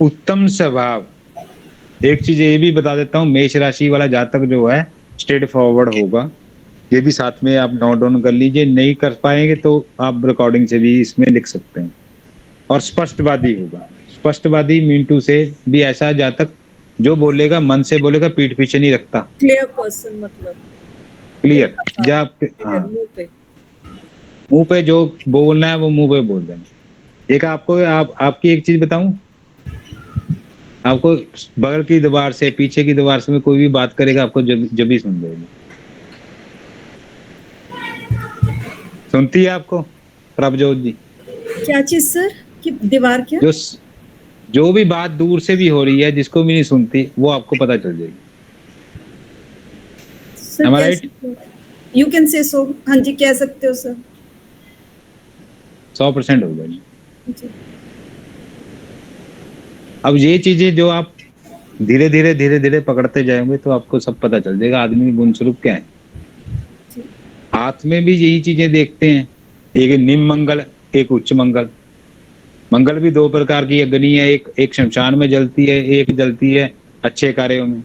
उत्तम स्वभाव। एक चीज ये भी बता देता हूँ, मेष राशि वाला जातक जो है स्ट्रेट फॉरवर्ड होगा। ये भी साथ में आप नोट डाउन कर लीजिए, नहीं कर पाएंगे तो आप रिकॉर्डिंग से भी इसमें लिख सकते हैं। और स्पष्टवादी होगा। स्पष्टवादी मीन से भी ऐसा जातक जो बोलेगा मन से बोलेगा, पीठ पीछे नहीं रखता। क्लियर पर्सन मतलब क्लियर, जब हाँ मुंह पे जो बोलना है वो मुंह पे बोल देना। एक आपको आपकी एक चीज बताऊं, आपको बगल की दीवार से पीछे की दीवार से में कोई भी बात करेगा आपको जब भी सुन लेगी। सुनती है आपको प्रभजोत जी? क्या चीज सर कि दीवार क्या? जो भी बात दूर से भी हो रही है जिसको भी नहीं सुनती वो आपको पता चल जाएगी। Am I right? You can say so. हाँ जी, कह सकते हो सर। 100% होगा जी। अब ये चीजें जो आप धीरे धीरे पकड़ते जाएंगे तो आपको सब पता चल जाएगा आदमी की गुण स्वरूप क्या है। हाथ में भी यही चीजें देखते हैं, एक निम्न मंगल, एक उच्च मंगल। मंगल भी दो प्रकार की अग्नि है, एक शमशान में जलती है, एक जलती है अच्छे कार्यों में।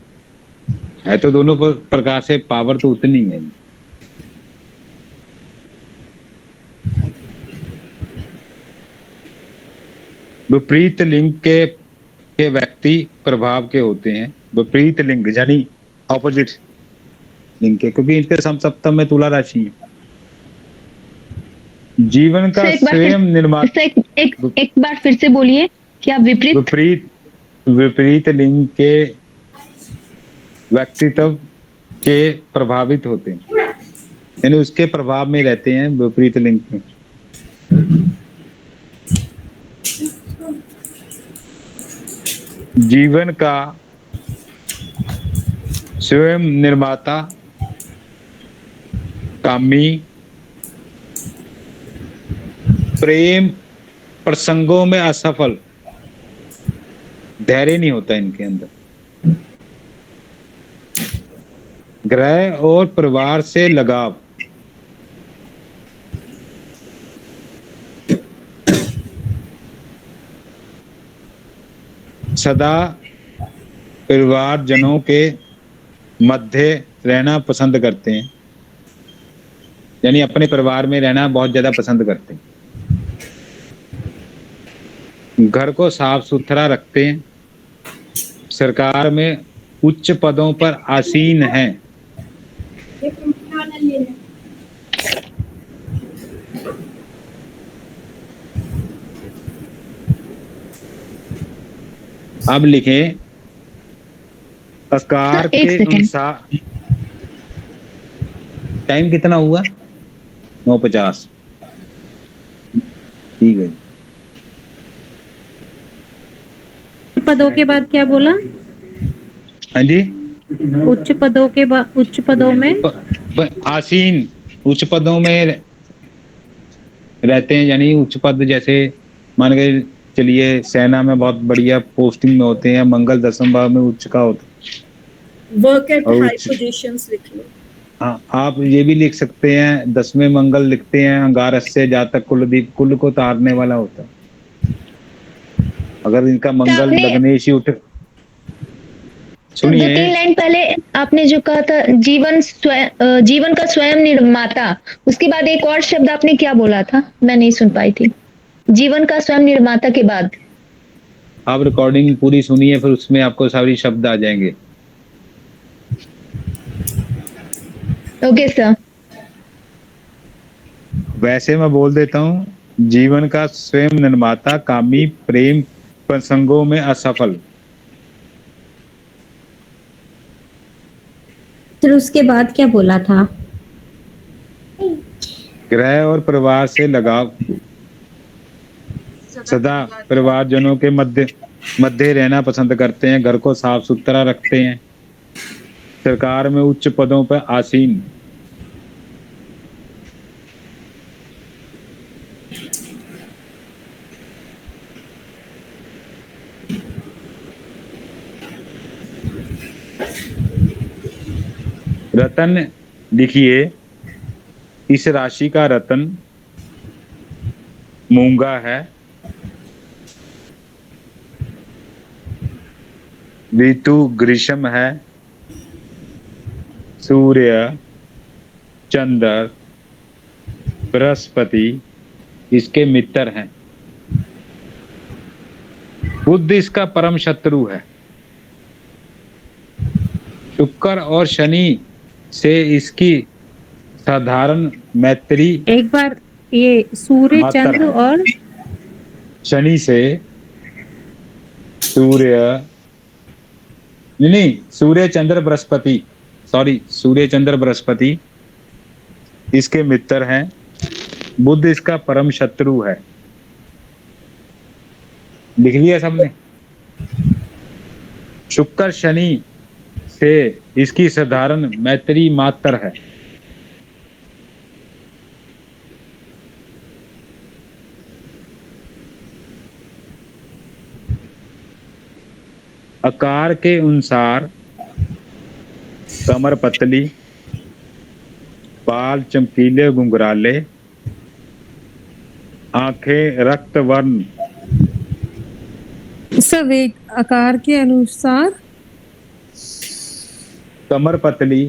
है तो दोनों प्रकार से पावर तो उतनी है। विपरीत लिंग के व्यक्ति प्रभाव के होते हैं। विपरीत लिंग यानी ऑपोजिट लिंग के, क्योंकि इनके सप्तम में तुला राशि है। जीवन का स्वयं निर्माण। एक बार फिर से बोलिए, क्या विपरीत लिंग के व्यक्तित्व के प्रभावित होते हैं, यानी उसके प्रभाव में रहते हैं विपरीत लिंग में। जीवन का स्वयं निर्माता, कामी, प्रेम प्रसंगों में असफल, धैर्य नहीं होता इनके अंदर। ग्रह और परिवार से लगाव, सदा परिवारजनों के मध्य रहना पसंद करते हैं, यानी अपने परिवार में रहना बहुत ज्यादा पसंद करते हैं। घर को साफ सुथरा रखते हैं। सरकार में उच्च पदों पर आसीन हैं। अब लिखें आकार के अनुसार। टाइम कितना हुआ? 9:50। ठीक है। पदों के बाद क्या बोला? हाँ जी, उच्च पदों के बाद, उच्च पदों में आसीन, उच्च पदों में रहते हैं, यानी उच्च पद जैसे मान के चलिए सेना में बहुत बढ़िया पोस्टिंग में होते हैं। मंगल 10वें भाव में उच्च का होता है। वर्क एट हाई पोजीशंस लिख लो। हाँ, आप ये भी लिख सकते हैं 10वें मंगल लिखते हैं अंगारस्य जातक कुलदीप, कुल को तारने वाला होता है। अगर इनका मंगल लग्नेशी उठ, सुनिए 2-3 लाइन पहले आपने जो कहा था जीवन का स्वयं निर्माता, उसके बाद एक और शब्द आपने क्या बोला था? मैं नहीं सुन पाई थी। जीवन का स्वयं निर्माता के बाद आप रिकॉर्डिंग पूरी सुनिए, फिर उसमें आपको सारी शब्द आ जाएंगे। Okay sir. वैसे मैं बोल देता हूँ, जीवन का स्वयं निर्माता, कामी, प्रेम प्रसंगों में असफल। फिर उसके बाद क्या बोला था? ग्रह और परिवार से लगाव, सदा परिवारजनों के मध्य रहना पसंद करते हैं। घर को साफ सुथरा रखते हैं। सरकार में उच्च पदों पर आसीन। रतन लिखिए, इस राशि का रतन मूंगा है, ऋतु ग्रीष्म है, सूर्य चंद्र बृहस्पति इसके मित्र हैं, बुध इसका परम शत्रु है, शुक्र और शनि से इसकी साधारण मैत्री, एक बार ये सूर्य मातर चंद्र है। और शनि से सूर्य नहीं, सूर्य चंद्र बृहस्पति, सॉरी, सूर्य चंद्र बृहस्पति इसके मित्र हैं, बुध इसका परम शत्रु है। लिख लिया सबने? शुक्र शनि से इसकी साधारण मैत्री मात्र है। आकार के अनुसार कमर पतली, बाल चमकीले घुंघराले, आंखें रक्त वर्ण, सर वेट, आकार के अनुसार कमर पतली,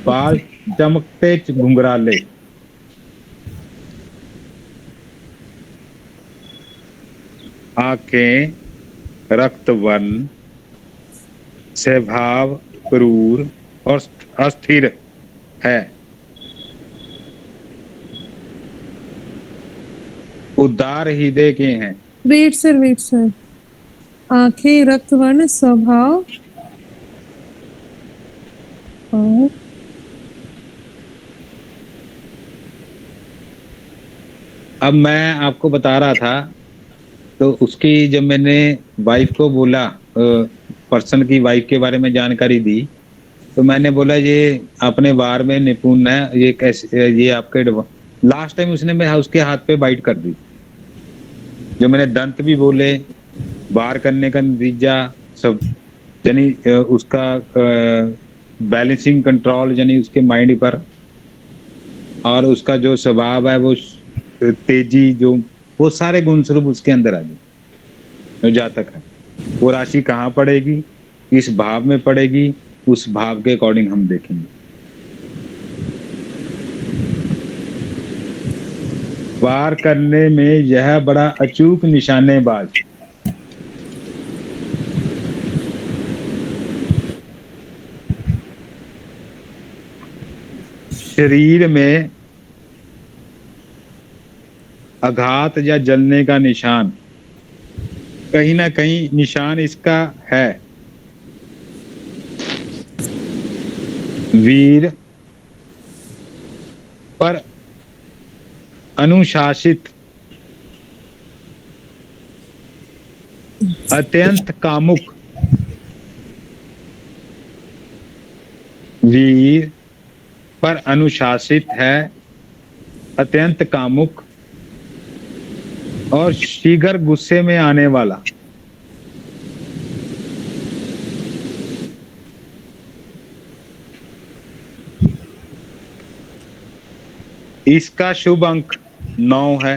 बाल चमकते घुंघराले, आंखें रक्त वर्ण, स्वभाव क्रूर और अस्थिर है, उदार हृदय के हैं। वेट सर, आंखें रक्त वर्ण, स्वभाव और अब मैं आपको बता रहा था, तो उसकी जब मैंने वाइफ को बोला, पर्सन की वाइफ के बारे में जानकारी दी, तो मैंने बोला ये अपने वार में निपुण है, ये कैसे, ये आपके लास्ट टाइम उसने मैं उसके हाथ पे बाइट कर दी। जो मैंने दंत भी बोले, वार करने का नतीजा सब, यानी उसका बैलेंसिंग कंट्रोल यानी उसके माइंड पर, और उसका जो स्वभाव है वो तेजी, जो वो सारे गुण स्वरूप उसके अंदर आ गए। जातक है वो राशि कहाँ पड़ेगी, किस भाव में पड़ेगी, उस भाव के अकॉर्डिंग हम देखेंगे। वार करने में यह बड़ा अचूक निशानेबाज, शरीर में आघात या जलने का निशान, कहीं ना कहीं निशान इसका है। वीर पर अनुशासित, अत्यंत कामुक, वीर पर अनुशासित है, अत्यंत कामुक और शीघ्र गुस्से में आने वाला। इसका शुभ अंक 9 है।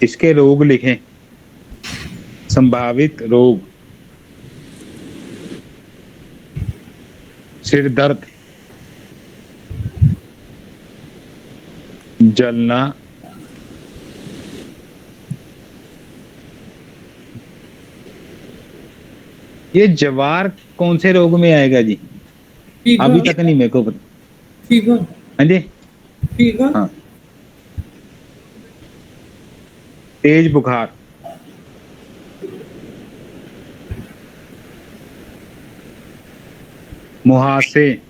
इसके रोग लिखें। संभावित रोग, सिर दर्द, जलना, ये जवार कौन से रोग में आएगा जी? अभी तक नहीं मेरे को पता। फीवर। हाँ जी, फीवर। हाँ, तेज बुखार, मुहासे,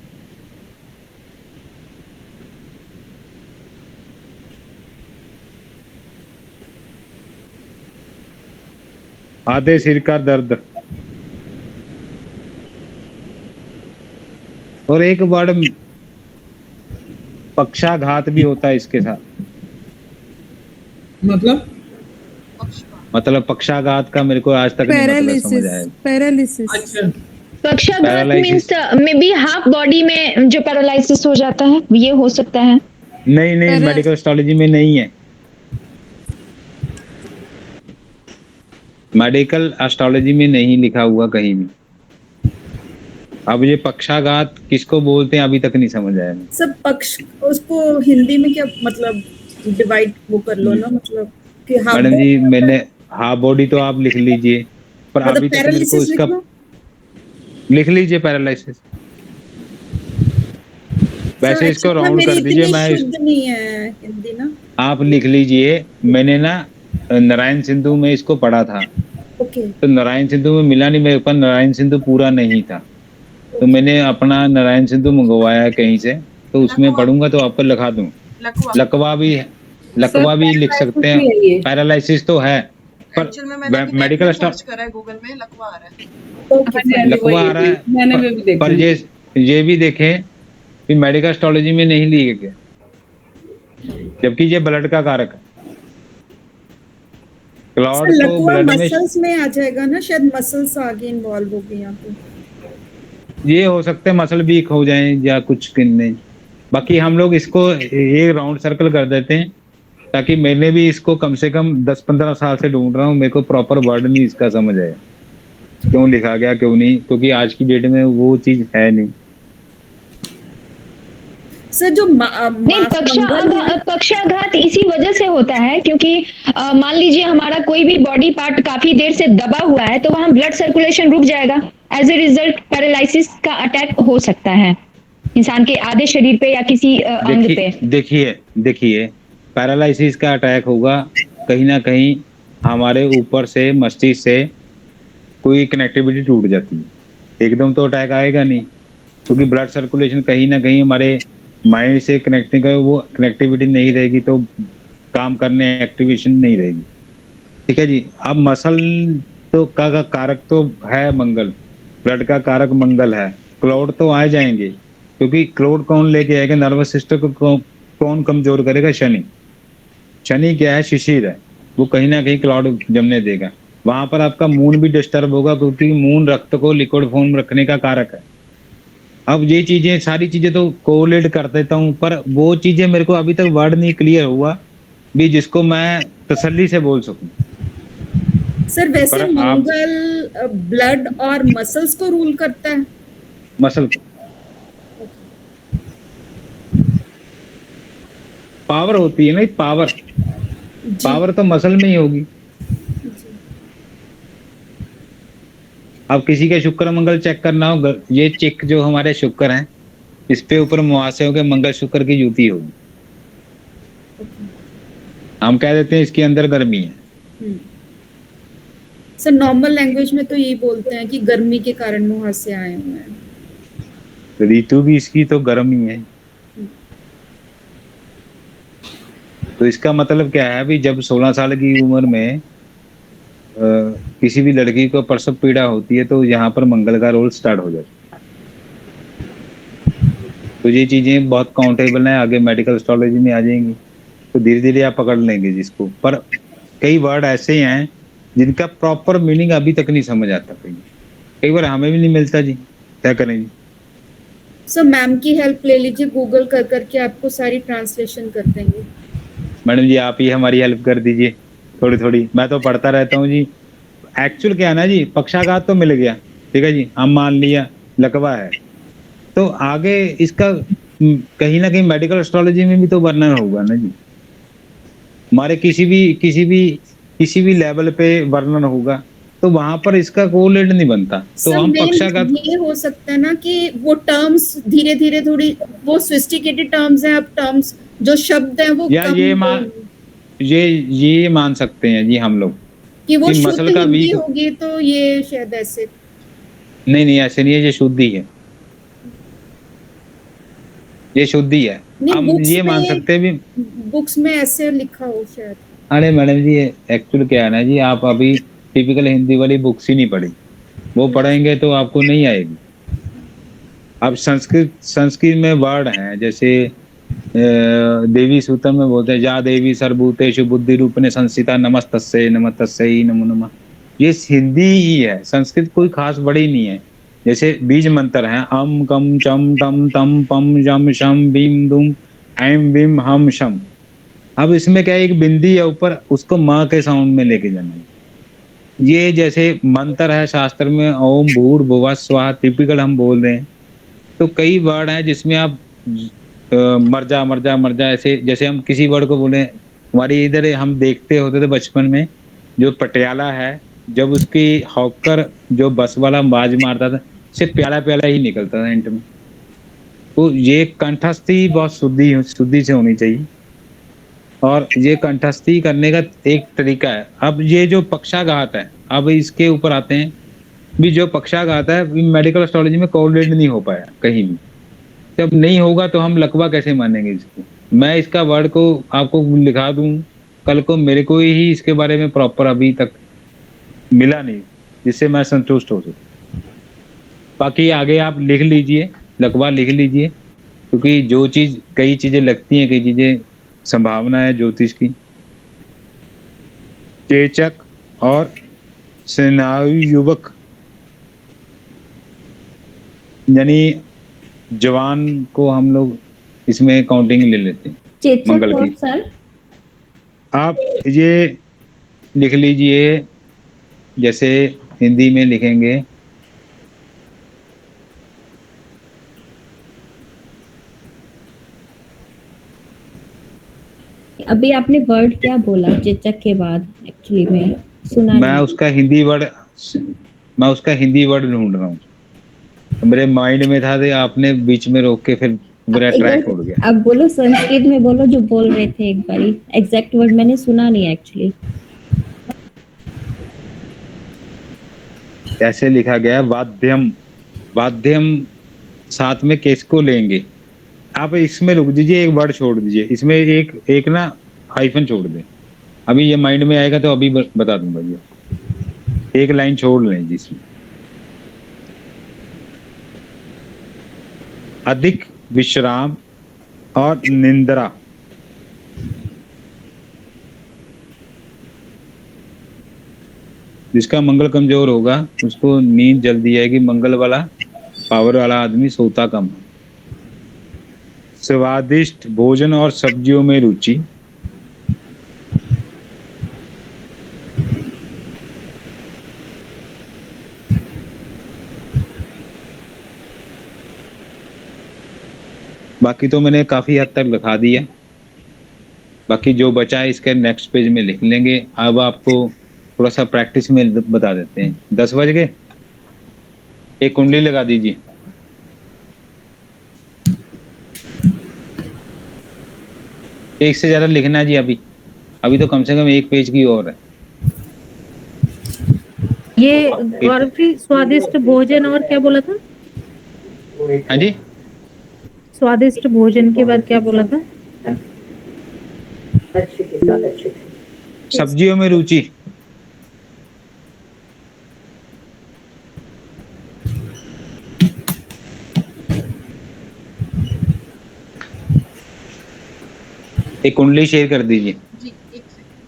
आधे सिर का दर्द, और एक वर्ड पक्षाघात भी होता है इसके साथ। मतलब पक्षाघात का मेरे को आज तक नहीं मतलब समझ आया। पैरालिसिस। अच्छा, पक्षाघात means may be half body में जो पैरालिसिस हो जाता है, ये हो सकता है। नहीं मेडिकल एस्ट्रोलॉजी में नहीं है। मेडिकल एस्ट्रोलॉजी में नहीं लिखा हुआ कहीं भी। अब ये पक्षाघात किसको बोलते हैं अभी तक नहीं समझ आया। सब पक्ष, उसको हिंदी में क्या मतलब डिवाइड वो कर लो ना, मतलब कि हाँ मैडम जी मैंने हाफ बॉडी तो आप लिख लीजिए, पर मतलब अभी तक मेरे को इसका लिख लीजिए पैरालिसिस। वैसे इसको राउंड कर दीजिए। मैं शुद्ध नहीं है हिंदी ना। आप लिख लीजिए। मैंने ना नारायण सिंधु में इसको पढ़ा था। ओके। तो नारायण सिंधु में मिला नहीं, मेरे पास नारायण सिंधु पूरा नहीं था, तो मैंने अपना नारायण सिंधु मंगवाया है कहीं से, तो उसमें पढ़ूंगा तो आपको लिखा दूं। लकवा भी लिख सकते हैं। पैरालिसिस तो है, पर मेडिकल स्टाफ गूगल में लकवा आ रहा है। पर ये भी देखें कि मेडिकल एस्ट्रोलॉजी में नहीं लिखे गए, जबकि ये ब्लड का कारक है। क्लॉड तो ब्लड मसल्स में आ जाएगा ना, शायद मसल्स आगे इन्वॉल्व हो गई यहाँ पे। ये हो सकते हैं मसल वीक हो जाए या कुछ नहीं। बाकी हम लोग इसको एक राउंड सर्कल कर देते हैं, ताकि मैंने भी इसको कम से कम 10-15 साल से ढूंढ रहा हूँ। मेरे को प्रॉपर वर्ड नहीं इसका समझ आया, क्यों लिखा गया क्यों नहीं, क्योंकि आज की डेट में वो चीज है नहीं। सर जो पक्षाघात इसी वजह से होता है क्योंकि मान लीजिए हमारा कोई भी बॉडी पार्ट काफी देर से दबा हुआ है, तो वहां ब्लड सर्कुलेशन रुक जाएगा। एज ए रिजल्ट पैरालिसिस का अटैक हो सकता है इंसान के आधे शरीर पे या किसी अंग पे। देखिए पैरालिसिस का अटैक होगा कहीं ना कहीं हमारे ऊपर से, मस्तिष्क से कोई कनेक्टिविटी टूट जाती है। एकदम तो अटैक आएगा नहीं, क्योंकि ब्लड सर्कुलेशन कहीं ना कहीं हमारे माइंड से कनेक्टिंग है, वो कनेक्टिविटी नहीं रहेगी तो काम करने एक्टिवेशन नहीं रहेगी। ठीक है जी। अब मसल तो का कारक तो है मंगल, ब्लड का कारक मंगल है। क्लाउड तो आ जाएंगे, क्योंकि क्लाउड कौन लेके आएगा, नर्वस सिस्टम को कौन कमजोर करेगा? शनि। शनि क्या है? शिशिर है, वो कहीं ना कहीं क्लाउड जमने देगा। वहां पर आपका मून भी डिस्टर्ब होगा, क्योंकि मून रक्त को लिक्विड फॉर्म रखने का कारक है। अब ये चीजें, सारी चीजें तो कोरिलेट कर देता हूँ, पर वो चीजें मेरे को अभी तक वर्ड नहीं क्लियर हुआ भी जिसको मैं तसल्ली से बोल सकूं। सर वैसे मंगल ब्लड और मसल्स को रूल करता है। मसल पावर होती है ना, पावर तो मसल में ही होगी। अब किसी के शुक्र मंगल चेक करना हो, ये चेक जो हमारे शुक्र हैं, इस पे ऊपर मुहासे हो के मंगल शुक्र की युति होगी। हम कह देते हैं इसके अंदर गर्मी है। सर नॉर्मल लैंग्वेज में तो यही बोलते हैं कि गर्मी के कारण मुहासे आए हुए हैं। ऋतु भी इसकी तो गर्म ही है। तो इसका मतलब क्या है? भी जब 16 साल की उम्र में किसी भी लड़की को प्रसव पीड़ा होती है, तो यहाँ पर मंगल का रोल स्टार्ट हो जाता है। तो ये चीजें बहुत काउंटेबल है, आगे मेडिकल एस्ट्रोलॉजी में आ जाएंगी, तो धीरे धीरे आप पकड़ लेंगे जिसको। पर कई वर्ड ऐसे हैं जिनका प्रॉपर मीनिंग अभी तक नहीं समझ आता। कई बार हमें भी नहीं मिलता जी, क्या करेंगे? सर मैम की हेल्प ले लीजिए, गूगल कर करके आपको सारी ट्रांसलेशन कर देंगे। मैडम जी आप ही हमारी हेल्प कर दीजिए थोड़ी थोड़ी, मैं तो पढ़ता रहता हूँ जी। एक्चुअल क्या है ना जी, पक्षाघात तो मिल गया, ठीक है जी, हम मान लिया लकवा है, तो आगे इसका कहीं ना कहीं मेडिकल एस्ट्रोलॉजी में भी तो वर्णन होगा ना जी। हमारे किसी भी लेवल पे वर्णन होगा, तो वहां पर इसका कोरिलेट नहीं बनता। तो हम पक्षाघात, ये हो सकता है ना कि वो टर्म्स धीरे धीरे थोड़ी वो सोफिस्टिकेटेड टर्म्स हैं, अब टर्म्स जो शब्द हैं वो या ये मान सकते हैं जी हम लोग कि वो शुद्ध हिंदी होगी, तो ये शायद ऐसे नहीं ऐसे नहीं है, ये शुद्ध ही है, ये शुद्ध ही है। हम ये मान सकते हैं भी बुक्स में ऐसे लिखा हो शायद। अरे मैडम जी एक्चुअल क्या है ना जी, आप अभी टिपिकल हिंदी वाली बुक्स ही नहीं पढ़ी, वो पढ़ेंगे तो आपको नहीं आएगी। अब संस्कृत में वर्ड हैं, जैसे देवी सूत्रम में बोलते हैं या देवी सर्वभूतेषु बुद्धि रूपने संस्थिता नमस्तस्यै नमस्तस्यै नमो नमः। ये हिंदी ही है, संस्कृत कोई खास बड़ी नहीं है। जैसे बीज मंत्र हैं अम कम चम टम तम पम जम शम बीम दुम ऐम बीम हम शम। अब इसमें क्या है, एक बिंदी है ऊपर, उसको माँ के साउंड में लेके जाना है। ये जैसे मंत्र है शास्त्र में ओम भूर भुवः स्वाहा, टिपिकल हम बोल रहे हैं। तो कई वर्ड हैं जिसमें आप मर जा ऐसे, जैसे हम किसी वर्ड को बोले, हमारी इधर हम देखते होते थे बचपन में, जो पटियाला है, जब उसकी हॉकर जो बस वाला बाज मारता था, सिर्फ प्याला प्याला ही निकलता था एंड में। तो ये कंठस्थी बहुत शुद्धि से होनी चाहिए, और ये कंठस्थी करने का एक तरीका है। अब ये जो पक्षाघात है, अब इसके ऊपर आते हैं भी। जो पक्षाघात है मेडिकल एस्ट्रोलॉजी में कोरिलेट नहीं हो पाया कहीं भी। जब नहीं होगा तो हम लकवा कैसे मानेंगे इसको? मैं इसका वर्ड को आपको लिखा दूं, कल को मेरे को ही इसके बारे में प्रॉपर अभी तक मिला नहीं जिससे मैं संतुष्ट हो सकूं। बाकी आगे आप लिख लीजिए, लकवा लिख लीजिए, क्योंकि जो चीज, कई चीजें लगती हैं, कई चीजें संभावना है ज्योतिष की। चेचक और स्नायु युवक यानी जवान को हम लोग इसमें काउंटिंग ले लेते हैं चेचक मंगल और की। सर आप ये लिख लीजिए, जैसे हिंदी में लिखेंगे अभी आपने वर्ड क्या बोला चेचक के बाद? एक्चुअली में सुना मैं नहीं। उसका हिंदी वर्ड ढूंढ रहा हूँ। मेरे माइंड में था, तो आपने बीच में रोक के फिर मेरा एक ट्रैक बार उड़ गया। आप बोलो, संस्कृत में बोलो जो बोल रहे थे एक बारी। एग्जैक्ट वर्ड मैंने सुना नहीं एक्चुअली। कैसे लिखा गया? वाद्यम, वाद्यम साथ में किसको लेंगे? आप इसमें रुक दीजिए, एक वर्ड छोड़ दीजिए, इसमें एक ना हाइफन छोड़ दें। अभी ये माइंड में आएगा तो अभी बता दूंगा जी। एक लाइन छोड़ लें जिसमें अधिक विश्राम और निंद्रा। जिसका मंगल कमजोर होगा उसको नींद जल्दी आएगी। मंगल वाला पावर वाला आदमी सोता कम है। स्वादिष्ट भोजन और सब्जियों में रुचि। बाकी तो मैंने काफी हद तक लिखा दिया। बाकी जो बचा है इसके नेक्स्ट पेज में लिख लेंगे। अब आपको थोड़ा सा प्रैक्टिस में बता देते हैं। 10 बज गए, एक कुंडली लगा दीजिए। एक से ज्यादा लिखना जी। अभी तो कम से कम एक पेज की और है। ये और भी स्वादिष्ट भोजन, और क्या बोला था? हाँ जी, स्वादिष्ट भोजन के बाद क्या बोला था? सब्जियों में रुचि। एक कुंडली शेयर कर दीजिए। जी एक सेकंड।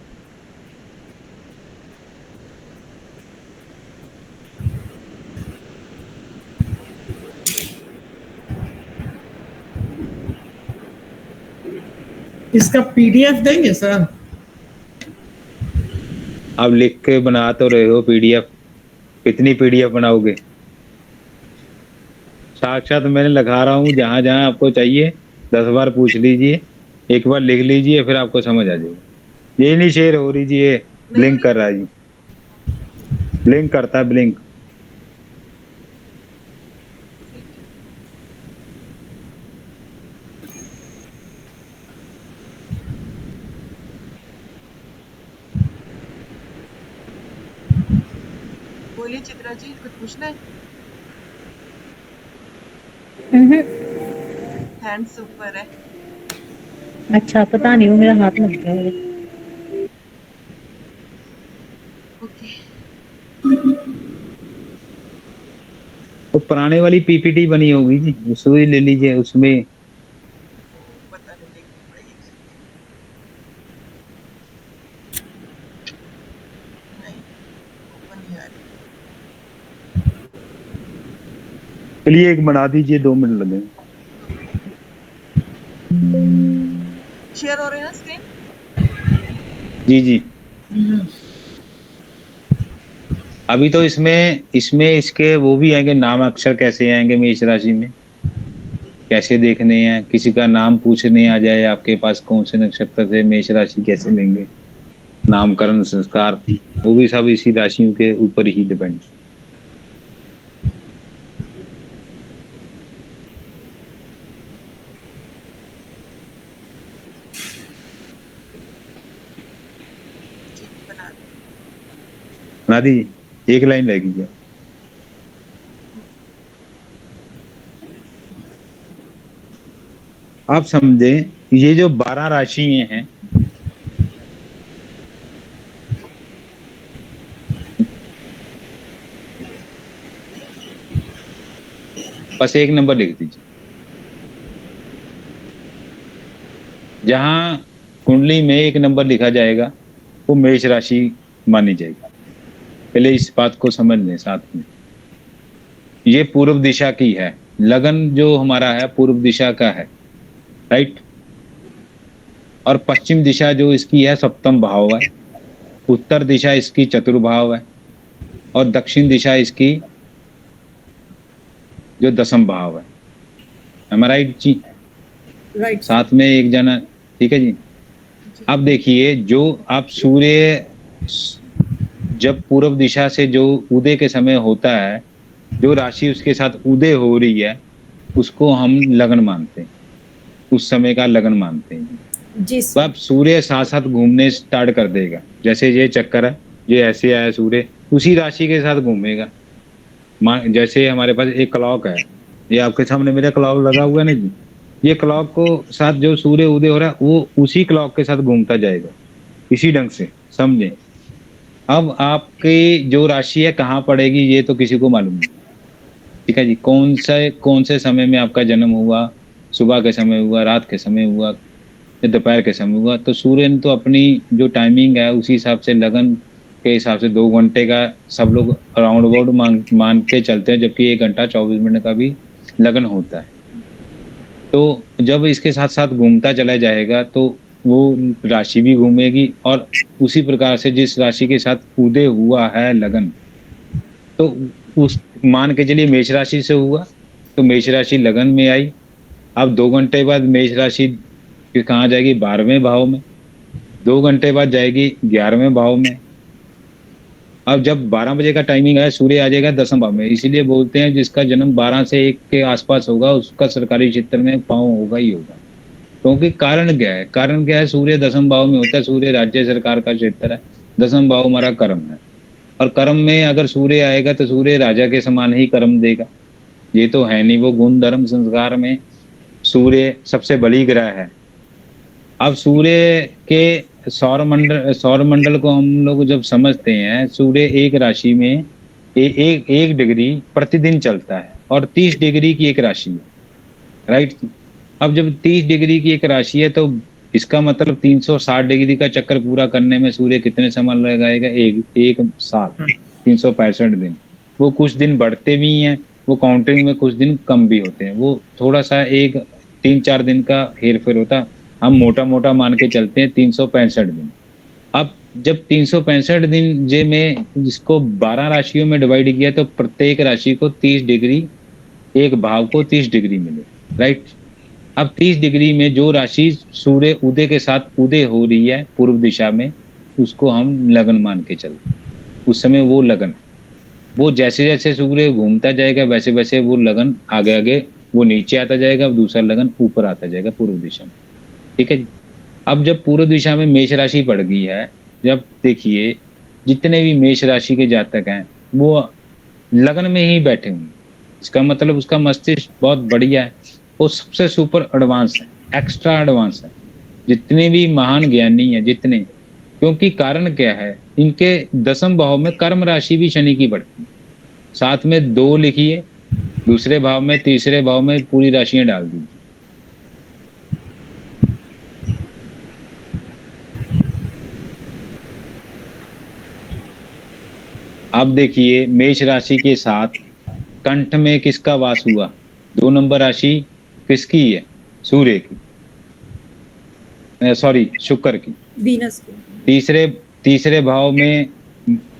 इसका पीडीएफ देंगे सर? आप लिख के बना तो रहे हो पीडीएफ, कितनी पीडीएफ बनाओगे? साक्षात मैंने लिखा रहा हूँ, जहां जहां आपको चाहिए 10 बार पूछ लीजिए, एक बार लिख लीजिए, फिर आपको समझ आ जाएगा। ये नहीं शेयर हो रही जी, ये ब्लिंक कर रहा है जी, ब्लिंक करता है, ब्लिंक। बोलिए चित्रा जी, कुछ पूछना है? हैंड्स ऊपर है। अच्छा, पता नहीं, वो मेरा हाथ में लगा है। ओके। वो पुराने वाली पीपीटी बनी होगी जी, उसको ही ले लीजिए, उसमें बताने देखनी पड़ेगी। नहीं ओपन नहीं आ रही। चलिए एक बना दीजिए, 2 मिनट लगेंगे। शेयर हो रही है ना स्क्रीन? जी जी, अभी तो इसमें इसके वो भी आएंगे, नाम अक्षर कैसे आएंगे मेष राशि में, कैसे देखने हैं, किसी का नाम पूछने आ जाए आपके पास कौन से नक्षत्र से मेष राशि कैसे लेंगे, नामकरण संस्कार, वो भी सब इसी राशियों के ऊपर ही डिपेंड। बना बना दीजिए, एक लाइन लगेगी। आप समझे, ये जो 12 राशियां हैं, बस एक नंबर लिख दीजिए। जहां कुंडली में एक नंबर लिखा जाएगा वो मेष राशि मानी जाएगी। पहले इस बात को समझ लें साथ में। ये पूर्व दिशा की है, लगन जो हमारा है पूर्व दिशा का है, राइट। और पश्चिम दिशा जो इसकी है सप्तम भाव है, उत्तर दिशा इसकी चतुर्भाव है, और दक्षिण दिशा इसकी जो दसम भाव है। am I right जी? राइट। साथ में एक जना, ठीक है जी। अब देखिए, जो आप सूर्य जब पूर्व दिशा से जो उदय के समय होता है, जो राशि उसके साथ उदय हो रही है उसको हम लगन मानते हैं, उस समय का लगन मानते हैं जी तो अब सूर्य साथ साथ घूमने स्टार्ट कर देगा। जैसे ये चक्कर है, ये ऐसे आया सूर्य उसी राशि के साथ घूमेगा। जैसे हमारे पास एक क्लॉक है, ये आपके सामने मेरा क्लॉक लगा हुआ है ना जी, ये क्लॉक को साथ जो सूर्य उदय हो रहा है वो उसी क्लॉक के साथ घूमता जाएगा, इसी ढंग से समझे। अब आपकी जो राशि है कहाँ पड़ेगी ये तो किसी को मालूम नहीं, ठीक है जी। कौन से समय में आपका जन्म हुआ, सुबह के समय हुआ, रात के समय हुआ, दोपहर के समय हुआ, तो सूर्य ने तो अपनी जो टाइमिंग है उसी हिसाब से लगन के हिसाब से 2 घंटे का सब लोग राउंड अबाउट मान के चलते हैं, जबकि 1 घंटा 24 मिनट का भी लगन होता है। तो जब इसके साथ साथ घूमता चला जाएगा तो वो राशि भी घूमेगी, और उसी प्रकार से जिस राशि के साथ उदय हुआ है लगन, तो उस मान के चलिए मेष राशि से हुआ तो मेष राशि लगन में आई। अब 2 घंटे बाद मेष राशि कहाँ जाएगी, 12वें भाव में। 2 घंटे बाद जाएगी 11वें भाव में। अब जब 12 बजे का टाइमिंग है, सूर्य आ जाएगा 10वें भाव में। इसीलिए बोलते हैं जिसका जन्म 12 से 1 के आसपास होगा उसका सरकारी क्षेत्र में पाँव होगा ही होगा। क्योंकि कारण क्या है, सूर्य 10वें भाव में होता है। सूर्य राज्य सरकार का क्षेत्र है, 10वां भाव हमारा कर्म है, और कर्म में अगर सूर्य आएगा तो सूर्य राजा के समान ही कर्म देगा। ये तो है नहीं, वो गुण धर्म संस्कार में सूर्य सबसे बड़ी ग्रह है। अब सूर्य के सौर मंडल को हम लोग जब समझते हैं, सूर्य एक राशि में एक डिग्री प्रतिदिन चलता है, और 30 डिग्री की एक राशि है, राइट। अब जब 30 डिग्री की एक राशि है तो इसका मतलब 360 डिग्री का चक्कर पूरा करने में सूर्य कितने समय लगाएगा, एक साल 365 दिन। वो कुछ दिन बढ़ते भी हैं, वो काउंटिंग में कुछ दिन कम भी होते हैं, वो थोड़ा सा एक 3-4 दिन का हेर फेर होता है। हम मोटा मोटा मान के चलते हैं 365 दिन। अब जब 365 दिन जे में जिसको 12 राशियों में डिवाइड किया तो प्रत्येक राशि को 30 डिग्री, एक भाव को 30 डिग्री मिले, राइट। अब 30 डिग्री में जो राशि सूर्य उदय के साथ उदय हो रही है पूर्व दिशा में, उसको हम लगन मान के चलते। उस समय वो लगन, वो जैसे जैसे सूर्य घूमता जाएगा वैसे वैसे वो लगन आगे आगे वो नीचे आता जाएगा, दूसरा लगन ऊपर आता जाएगा पूर्व दिशा में, ठीक है जी। अब जब पूर्व दिशा में मेष राशि पड़ गई है, जब देखिए जितने भी मेष राशि के जातक हैं वो लगन में ही बैठे हुए, इसका मतलब उसका मस्तिष्क बहुत बढ़िया है, वो सबसे सुपर एडवांस है, एक्स्ट्रा एडवांस है, जितने भी महान ज्ञानी है जितने। क्योंकि कारण क्या है, इनके 10वें भाव में कर्म राशि भी शनि की बढ़ती है। साथ में 2 लिखिए, दूसरे भाव में, तीसरे भाव में पूरी राशियां डाल दीजिए। अब देखिए मेष राशि के साथ कंठ में किसका वास हुआ? 2 नंबर राशि किसकी है? सूर्य की, सॉरी शुक्र की। वीनस को। तीसरे भाव में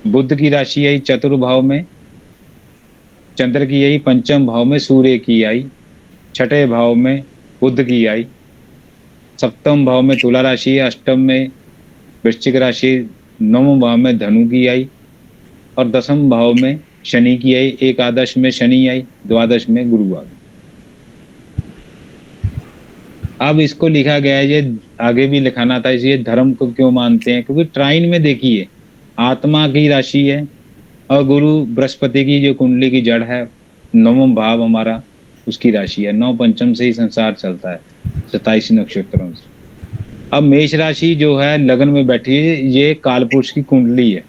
बुध की राशि आई, चतुर्थ भाव में चंद्र की आई, पंचम भाव में सूर्य की आई, छठे भाव में बुध की आई, सप्तम भाव में तुला राशि है, अष्टम में वृश्चिक राशि, नवम भाव में धनु की आई और दसम भाव में शनि की आई, एकादश में शनि आई, द्वादश में गुरु आ गई। अब इसको लिखा गया है, ये आगे भी लिखाना था, इसे धर्म को क्यों मानते हैं? क्योंकि ट्राइन में देखिए आत्मा की राशि है और गुरु बृहस्पति की जो कुंडली की जड़ है, नवम भाव हमारा उसकी राशि है। 9 पंचम से ही संसार चलता है, 27 नक्षत्रों से। अब मेष राशि जो है लगन में बैठी है, ये कालपुरुष की कुंडली है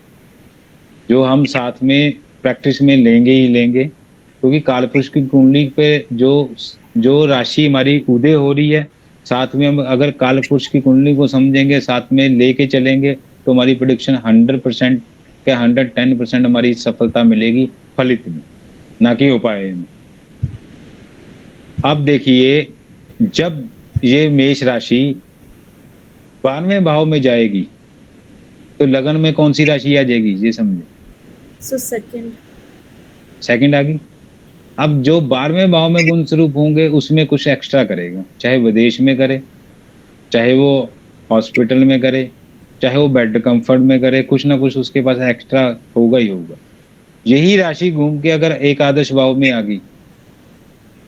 जो हम साथ में प्रैक्टिस में लेंगे ही लेंगे, क्योंकि कालपुरुष की कुंडली पे जो राशि हमारी उदय हो रही है, साथ में हम अगर कालपुरुष की कुंडली को समझेंगे, साथ में लेके चलेंगे, तो हमारी प्रेडिक्शन 100% क्या 110% हमारी सफलता मिलेगी फलित में, ना कि उपाय में। अब देखिए जब ये मेष राशि 12वें भाव में जाएगी तो लगन में कौन सी राशि आ जाएगी ये समझे? सेकंड आ गई। अब जो 12वें भाव में गुण स्वरूप होंगे उसमें कुछ एक्स्ट्रा करेगा, चाहे विदेश में करे, चाहे वो हॉस्पिटल में करे, चाहे वो बेड कंफर्ट में करे, कुछ ना कुछ उसके पास एक्स्ट्रा होगा ही होगा। यही राशि घूम के अगर एकादश भाव में आ गई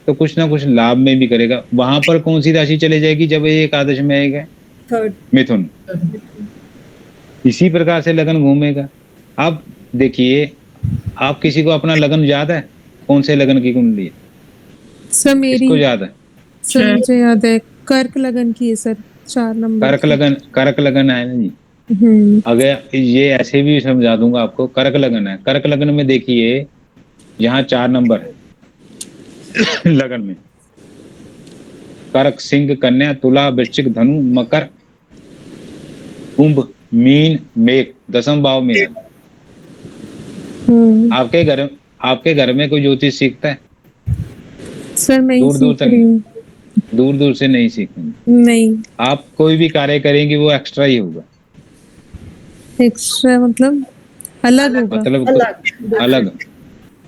तो कुछ ना कुछ लाभ में भी करेगा। वहां पर कौन सी राशि चले जाएगी जब ये एकादश में आएगा? थर्ड, मिथुन। इसी प्रकार से लगन घूमेगा। अब देखिए आप किसी को अपना लगन याद है? कौन से लगन की कुंडली है? सर मेरी किसको याद है? सर मुझे याद है कर्क लगन की है सर, 4 नंबर। कर्क लगन है ना जी। अगर ये ऐसे भी समझा दूंगा आपको, कर्क लगन है। कर्क लगन में देखिए यहाँ 4 नंबर है लगन में, कर्क, सिंह, कन्या, तुला, वृश्चिक, धनु, मकर, कुंभ, मीन, मेष 10वें भाव में है। आपके घर में कोई ज्योतिष सीखता है? सर मैं दूर दूर से नहीं सीखेंगे। नहीं। आप कोई भी कार्य करेंगे वो एक्स्ट्रा ही होगा। एक्स्ट्रा मतलब अलग होगा? मतलब अलग।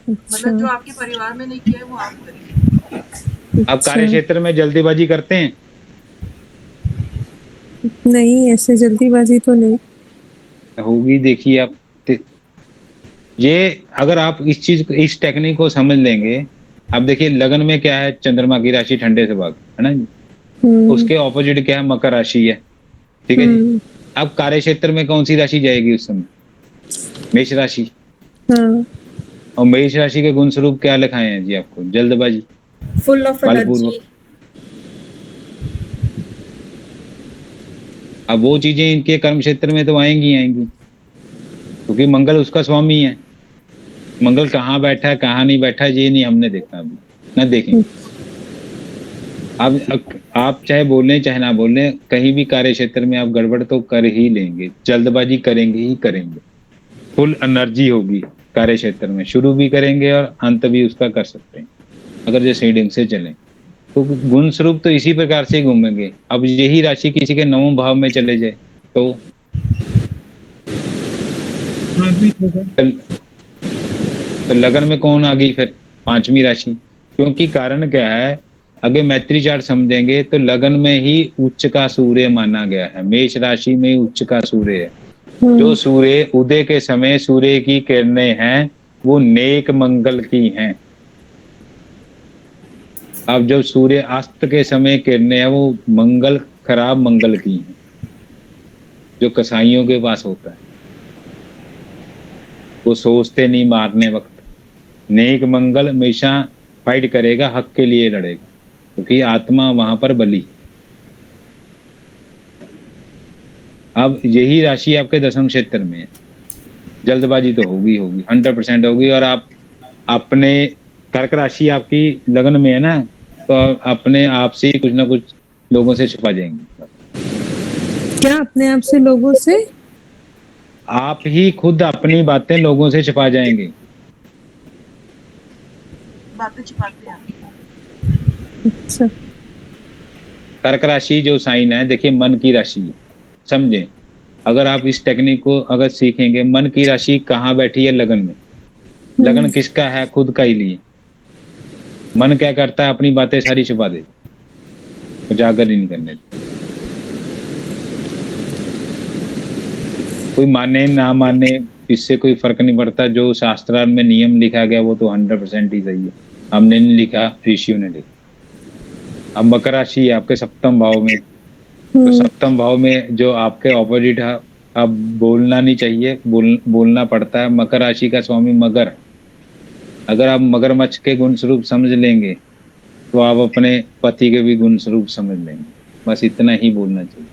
मतलब जो आपके परिवार में नहीं किया है वो आप करेंगे। आप कार्य क्षेत्र में जल्दीबाजी करते हैं? नहीं, ऐसे जल्दीबाजी तो नहीं होगी। देखिए आप ये अगर आप इस टेक्निक को समझ लेंगे। अब देखिए लगन में क्या है? चंद्रमा की राशि ठंडे से भाग है ना जी। उसके ऑपोजिट क्या है? मकर राशि है, ठीक है जी। अब कार्य क्षेत्र में कौन सी राशि जाएगी उस समय? मेष राशि। और मेष राशि के गुण स्वरूप क्या लिखाए हैं जी आपको? जल्दबाजी, फुल ऑफ एनर्जी। अब वो चीजें इनके कर्म क्षेत्र में तो आएंगी क्योंकि मंगल उसका स्वामी है। मंगल कहाँ बैठा है कहाँ नहीं बैठा है ये नहीं हमने देखा अभी, ना देखेंगे। अब आप चाहे बोलें चाहे ना बोलें, कहीं भी कार्य क्षेत्र में आप गड़बड़ तो कर ही लेंगे, जल्दबाजी करेंगे ही करेंगे। फुल एनर्जी होगी कार्य क्षेत्र में, शुरू भी करेंगे और अंत भी उसका कर सकते हैं अगर जो सही ढंग से चलें। तो गुण स्वरूप तो इसी प्रकार से घूमेंगे। अब यही राशि किसी के 9वें भाव में चले जाए तो लगन में कौन आ गई फिर? 5वीं राशि। क्योंकि कारण क्या है? अगर मैत्री चार्ट समझेंगे तो लगन में ही उच्च का सूर्य माना गया है। मेष राशि में उच्च का सूर्य है। जो सूर्य उदय के समय सूर्य की किरणें हैं वो नेक मंगल की हैं। अब जब सूर्य अस्त के समय किरणें हैं वो मंगल, खराब मंगल की हैं, जो कसाईयों के पास होता है। वो सोचते नहीं मारने वक्त। नेक मंगल हमेशा फाइट करेगा, हक के लिए लड़ेगा, क्योंकि आत्मा वहां पर बली। अब यही राशि आपके 10वें क्षेत्र में है। जल्दबाजी तो होगी 100% होगी। और आप अपने कर्क राशि आपकी लगन में है ना, तो अपने आप से ही कुछ ना कुछ लोगों से छुपा जाएंगे। क्या अपने आप से लोगों से? आप ही खुद अपनी बातें लोगों से छुपा जाएंगे। बातें छिपाते हैं। अच्छा। कर्क राशि जो साइन है, देखिए मन की राशि है, समझे। अगर आप इस टेक्निक को अगर सीखेंगे, मन की राशि कहाँ बैठी है? लगन में। लगन किसका है? खुद का ही लिए। मन क्या करता है? अपनी बातें सारी छुपा दे, उजागर ही नहीं करने देता। कोई माने ना माने इससे कोई फर्क नहीं पड़ता। जो शास्त्रार्थ में नियम लिखा गया वो तो 100% ही सही है। हमने नहीं लिखा, ऋषियों ने लिखा। अब मकर राशि है आपके 7वें भाव में, तो 7वें भाव में जो आपके ऑपोजिट है, अब बोलना नहीं चाहिए, बोलना पड़ता है। मकर राशि का स्वामी मगर, अगर आप मगरमच्छ के गुण स्वरूप समझ लेंगे तो आप अपने पति के भी गुण स्वरूप समझ लेंगे। बस इतना ही बोलना चाहिए।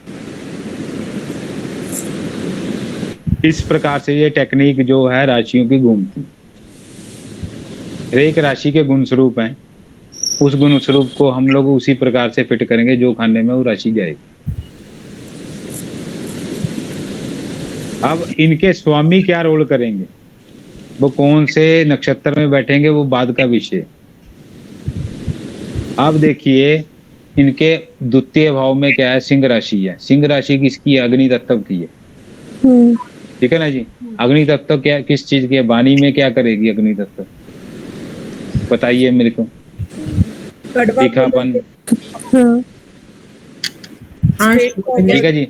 इस प्रकार से ये टेक्निक जो है राशियों की घूमती, एक राशि के गुण स्वरूप हैं, उस गुण स्वरूप को हम लोग उसी प्रकार से फिट करेंगे जो खाने में वो राशि जाएगी। अब इनके स्वामी क्या रोल करेंगे, वो कौन से नक्षत्र में बैठेंगे, वो बाद का विषय। अब देखिए इनके द्वितीय भाव में क्या है? सिंह राशि है। सिंह राशि किसकी है? अग्नि तत्व की है, ठीक है ना जी। अग्नि तत्व क्या, किस चीज की है? वाणी में क्या करेगी अग्नि तत्व? बताइए मेरे को। तीखापन, ठीक है जी।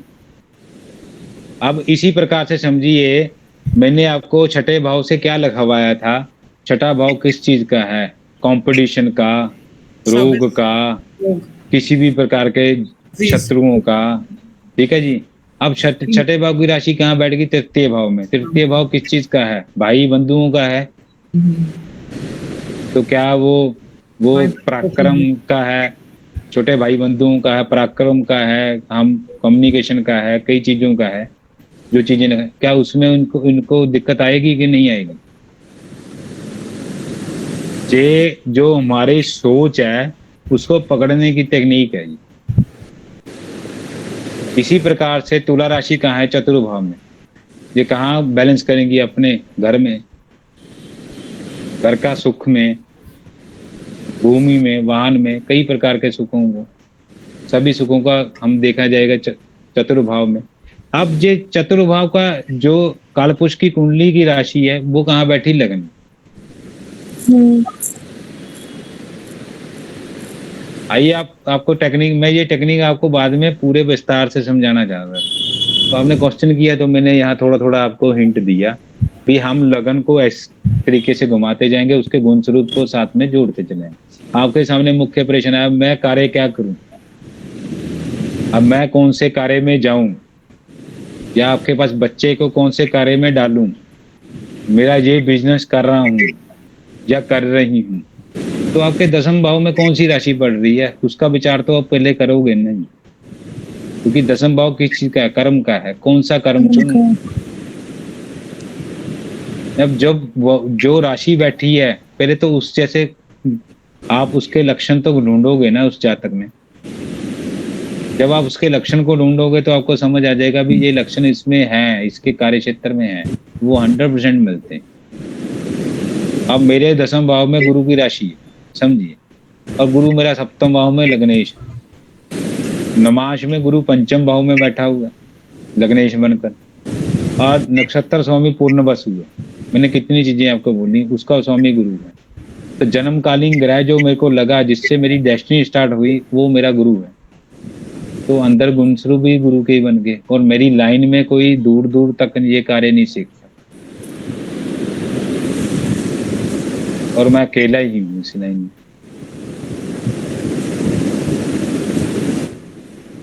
अब इसी प्रकार से समझिए, मैंने आपको छठे भाव से क्या लिखवाया था? छठा भाव किस चीज का है? कंपटीशन का, रोग का, किसी भी प्रकार के शत्रुओं का, ठीक है जी। अब छठे भाव की राशि कहाँ बैठ गई? तृतीय भाव में। तृतीय भाव किस चीज का है? भाई बंधुओं का है। तो क्या वो पराक्रम का है, छोटे भाई बंधुओं का है, पराक्रम का है, हम कम्युनिकेशन का है, कई चीजों का है। जो चीजें क्या उसमें इनको दिक्कत आएगी कि नहीं आएगी? ये जो हमारी सोच है उसको पकड़ने की टेक्निक है। इसी प्रकार से तुला राशि कहाँ है? चतुर्भाव में। ये कहाँ बैलेंस करेंगी? अपने घर में, घर का सुख में, भूमि में, वाहन में, कई प्रकार के सुखों को, सभी सुखों का हम देखा जाएगा चतुर्भाव में। अब ये चतुर्भाव का जो कालपुरुष की कुंडली की राशि है वो कहाँ बैठी? लगन। आइए आपको टेक्निक, मैं ये टेक्निक आपको बाद में पूरे विस्तार से समझाना चाह रहा था। तो आपने क्वेश्चन किया तो मैंने यहाँ थोड़ा थोड़ा आपको हिंट दिया भी हम लगन को इस तरीके से घुमाते जाएंगे, उसके गुण स्वरूप को साथ में जोड़ते चलेंगे। आपके सामने मुख्य प्रश्न है, मैं कार्य क्या करूं? अब मैं कौन से कार्य में जाऊं, या आपके पास बच्चे को कौन से कार्य में डालूं? मेरा ये बिजनेस कर रहा हूं या कर रही हूं, तो आपके 10वें भाव में कौन सी राशि बढ़ रही है उसका विचार तो आप पहले करोगे नहीं, क्योंकि 10वां भाव किस चीज का है? कर्म का है। कौन सा कर्म चुनूं? अब जब जो राशि बैठी है, पहले तो उस जैसे आप उसके लक्षण तो ढूंढोगे ना उस जातक में। जब आप उसके लक्षण को ढूंढोगे तो आपको समझ आ जाएगा भी ये लक्षण इसमें है, इसके कार्य क्षेत्र में है, वो 100% मिलते हैं। अब मेरे 10वें भाव में गुरु की राशि है, समझिए, और गुरु मेरा 7वें भाव में लग्नेश, नमाश में गुरु 5वें भाव में बैठा हुआ लग्नेश बनकर, और नक्षत्र स्वामी पूर्ण बस हुए। मैंने कितनी चीजें आपको बोली, उसका स्वामी गुरु है। तो जन्मकालीन ग्रह जो मेरे को लगा, जिससे मेरी डेस्टिनी स्टार्ट हुई, वो मेरा गुरु है। तो अंदर गुण स्वरूप भी गुरु के ही बन गए, और मेरी लाइन में कोई दूर दूर तक ये कार्य नहीं सीखता, और मैं अकेला ही हूँ इस लाइन में।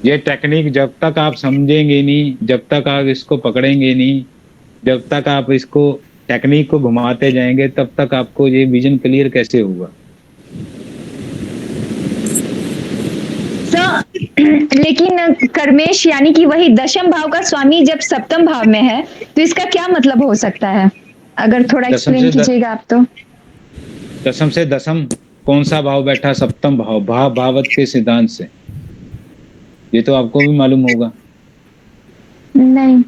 ये टेक्निक जब तक आप समझेंगे नहीं, जब तक आप इसको पकड़ेंगे नहीं, जब तक आप इसको टेक्निक को घुमाते जाएंगे, तब तक आपको ये विजन क्लियर कैसे होगा? लेकिन कर्मेश यानी कि वही 10वें भाव का स्वामी जब 7वें भाव में है, तो इसका क्या मतलब हो सकता है? अगर थोड़ा एक्सप्लेन कीजिएगा आप तो। दशम से दशम कौन सा भाव बैठा? सप्तम भाव, भाव भावत के सिद्धांत से। ये तो आपको भी मालूम होगा। नहीं,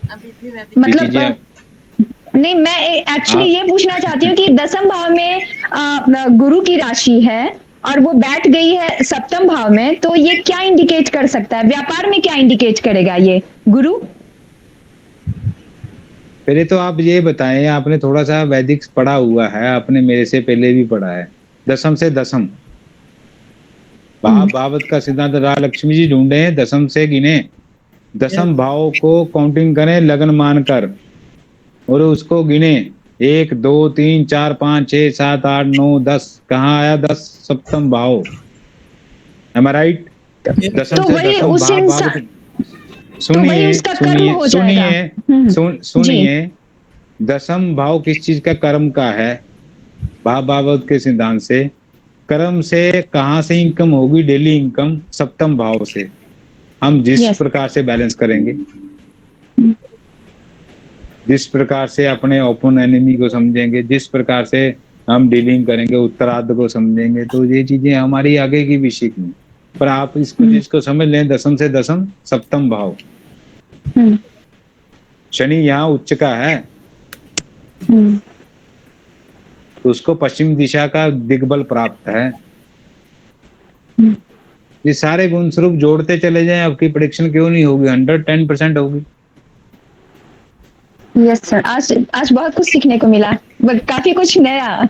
अभी भी वैदिक मतलब नहीं, मैं एक्चुअली ये पूछना चाहती हूँ कि दसम भाव में गुरु की राशि है और वो बैठ गई है सप्तम भाव में, तो ये क्या इंडिकेट कर सकता है? व्यापार में क्या इंडिकेट करेगा ये गुरु? पहले तो आप ये बताएं, आपने थोड़ा सा वैदिक पढ़ा हुआ है, आपने मेरे से पहले भी पढ़ा है। दशम से दशम भाव भावत का सिद्धांत लक्ष्मी जी ढूंढे, दशम से गिने, दशम भाव को काउंटिंग करें लगन मानकर और उसको गिने 1 2 3 4 5 6 7 8 9 10। कहाँ आया 10? सप्तम भाव। Am I right? दशम तो से वही दशम उस भाव इंसान भाव सुनिए उसका कर्म हो सुनिए जाएगा। सुनिए दशम भाव किस चीज का? कर्म का है। भाव भावत के सिद्धांत से कर्म से कहाँ से इनकम होगी? डेली इनकम सप्तम भाव से। हम जिस प्रकार से बैलेंस करेंगे, जिस प्रकार से अपने ओपन एनिमी को समझेंगे, जिस प्रकार से हम डीलिंग करेंगे, उत्तरार्ध को समझेंगे, तो ये चीजें हमारी आगे की भी सीखनी। पर आप इसको जिसको समझ लें, दशम से दशम सप्तम भाव, शनि यहाँ उच्च का है, तो उसको पश्चिम दिशा का दिग्बल प्राप्त है। ये सारे गुण स्वरूप जोड़ते चले जाएं, आपकी प्रेडिक्शन क्यों नहीं होगी? 110% होगी। यस सर, आज बहुत कुछ सीखने को मिला, काफी कुछ नया।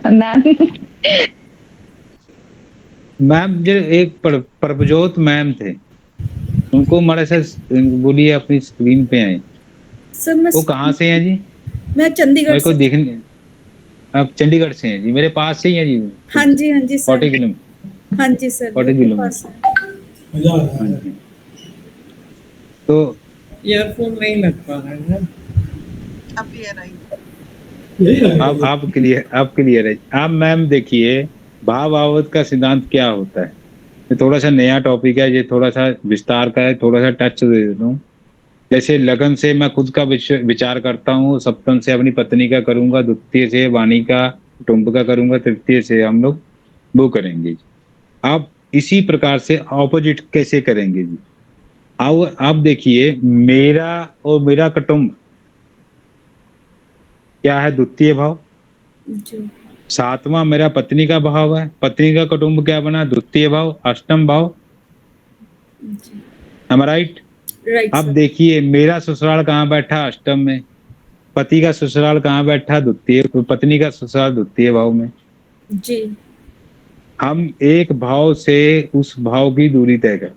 मैम जो एक प्रभजोत मैम थे, उनको मारे से बोलिए अपनी स्क्रीन पे आए। सर मैं वो कहाँ से हैं जी? मैं चंडीगढ़ मेरे को से। देखने, आप चंडीगढ़ से हैं जी? मेरे पास से ही है जी। हाँ जी सर। 40 किलोमीटर। हाँ जी सर, 40 किलोमीटर। तो ईयरफोन नहीं लग पा रहा है। अब क्लियर आई। आप क्लियर है। आप मैम देखिए, भाव भावत का सिद्धांत क्या होता है? ये थोड़ा सा नया टॉपिक है, ये थोड़ा सा विस्तार का है, थोड़ा सा टच दे देता हूँ। जैसे लगन से मैं खुद का विचार करता हूँ, सप्तम से अपनी पत्नी का करूंगा, द्वितीय से वाणी का कुटुंब का करूंगा, तृतीय से हम लोग वो करेंगे। आप इसी प्रकार से ऑपोजिट कैसे करेंगे जी? आप देखिए, मेरा और मेरा कुटुंब क्या है? द्वितीय भाव। सातवां मेरा पत्नी का भाव है, पत्नी का कुटुंब क्या बना? द्वितीय भाव, अष्टम भाव। Am I right? अब देखिए, मेरा ससुराल कहाँ बैठा? अष्टम में। पति का ससुराल कहाँ बैठा? द्वितीय। पत्नी का ससुराल द्वितीय भाव में जी। हम एक भाव से उस भाव की दूरी तय कर,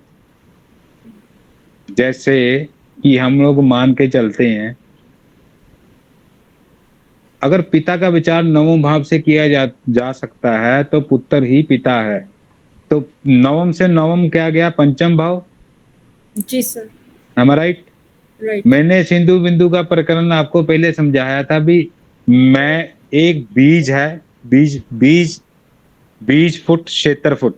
जैसे कि हम लोग मान के चलते हैं, अगर पिता का विचार नवम भाव से किया जा सकता है तो पुत्र ही पिता है। तो नवम से नवम क्या गया? पंचम भाव। जी sir. Am I right? Right. मैंने सिंधु बिंदु का प्रकरण आपको पहले समझाया था भी। मैं एक बीज है, बीज फुट क्षेत्र फुट।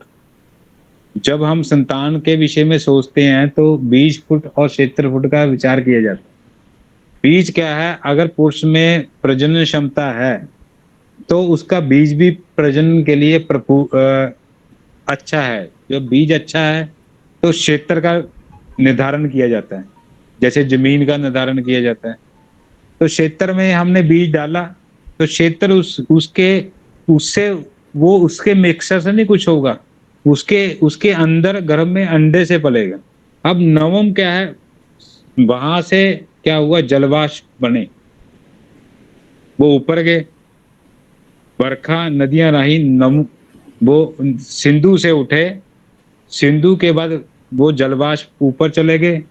जब हम संतान के विषय में सोचते हैं तो बीज फुट और क्षेत्र फुट का विचार किया जाता है। बीज क्या है? अगर पुरुष में प्रजनन क्षमता है तो उसका बीज भी प्रजनन के लिए अच्छा है। जो बीज अच्छा है तो क्षेत्र का निर्धारण किया जाता है, जैसे जमीन का निर्धारण किया जाता है। तो क्षेत्र में हमने बीज डाला तो क्षेत्र उसके मिक्सर से नहीं कुछ होगा, उसके अंदर गर्भ में अंडे से पलेगा। अब नवम क्या है? वहां से क्या हुआ? जलवाष्प बने, वो ऊपर गए, बरखा नदियां रही, वो सिंधु से उठे, सिंधु के बाद वो जलवाष्प ऊपर चले गए,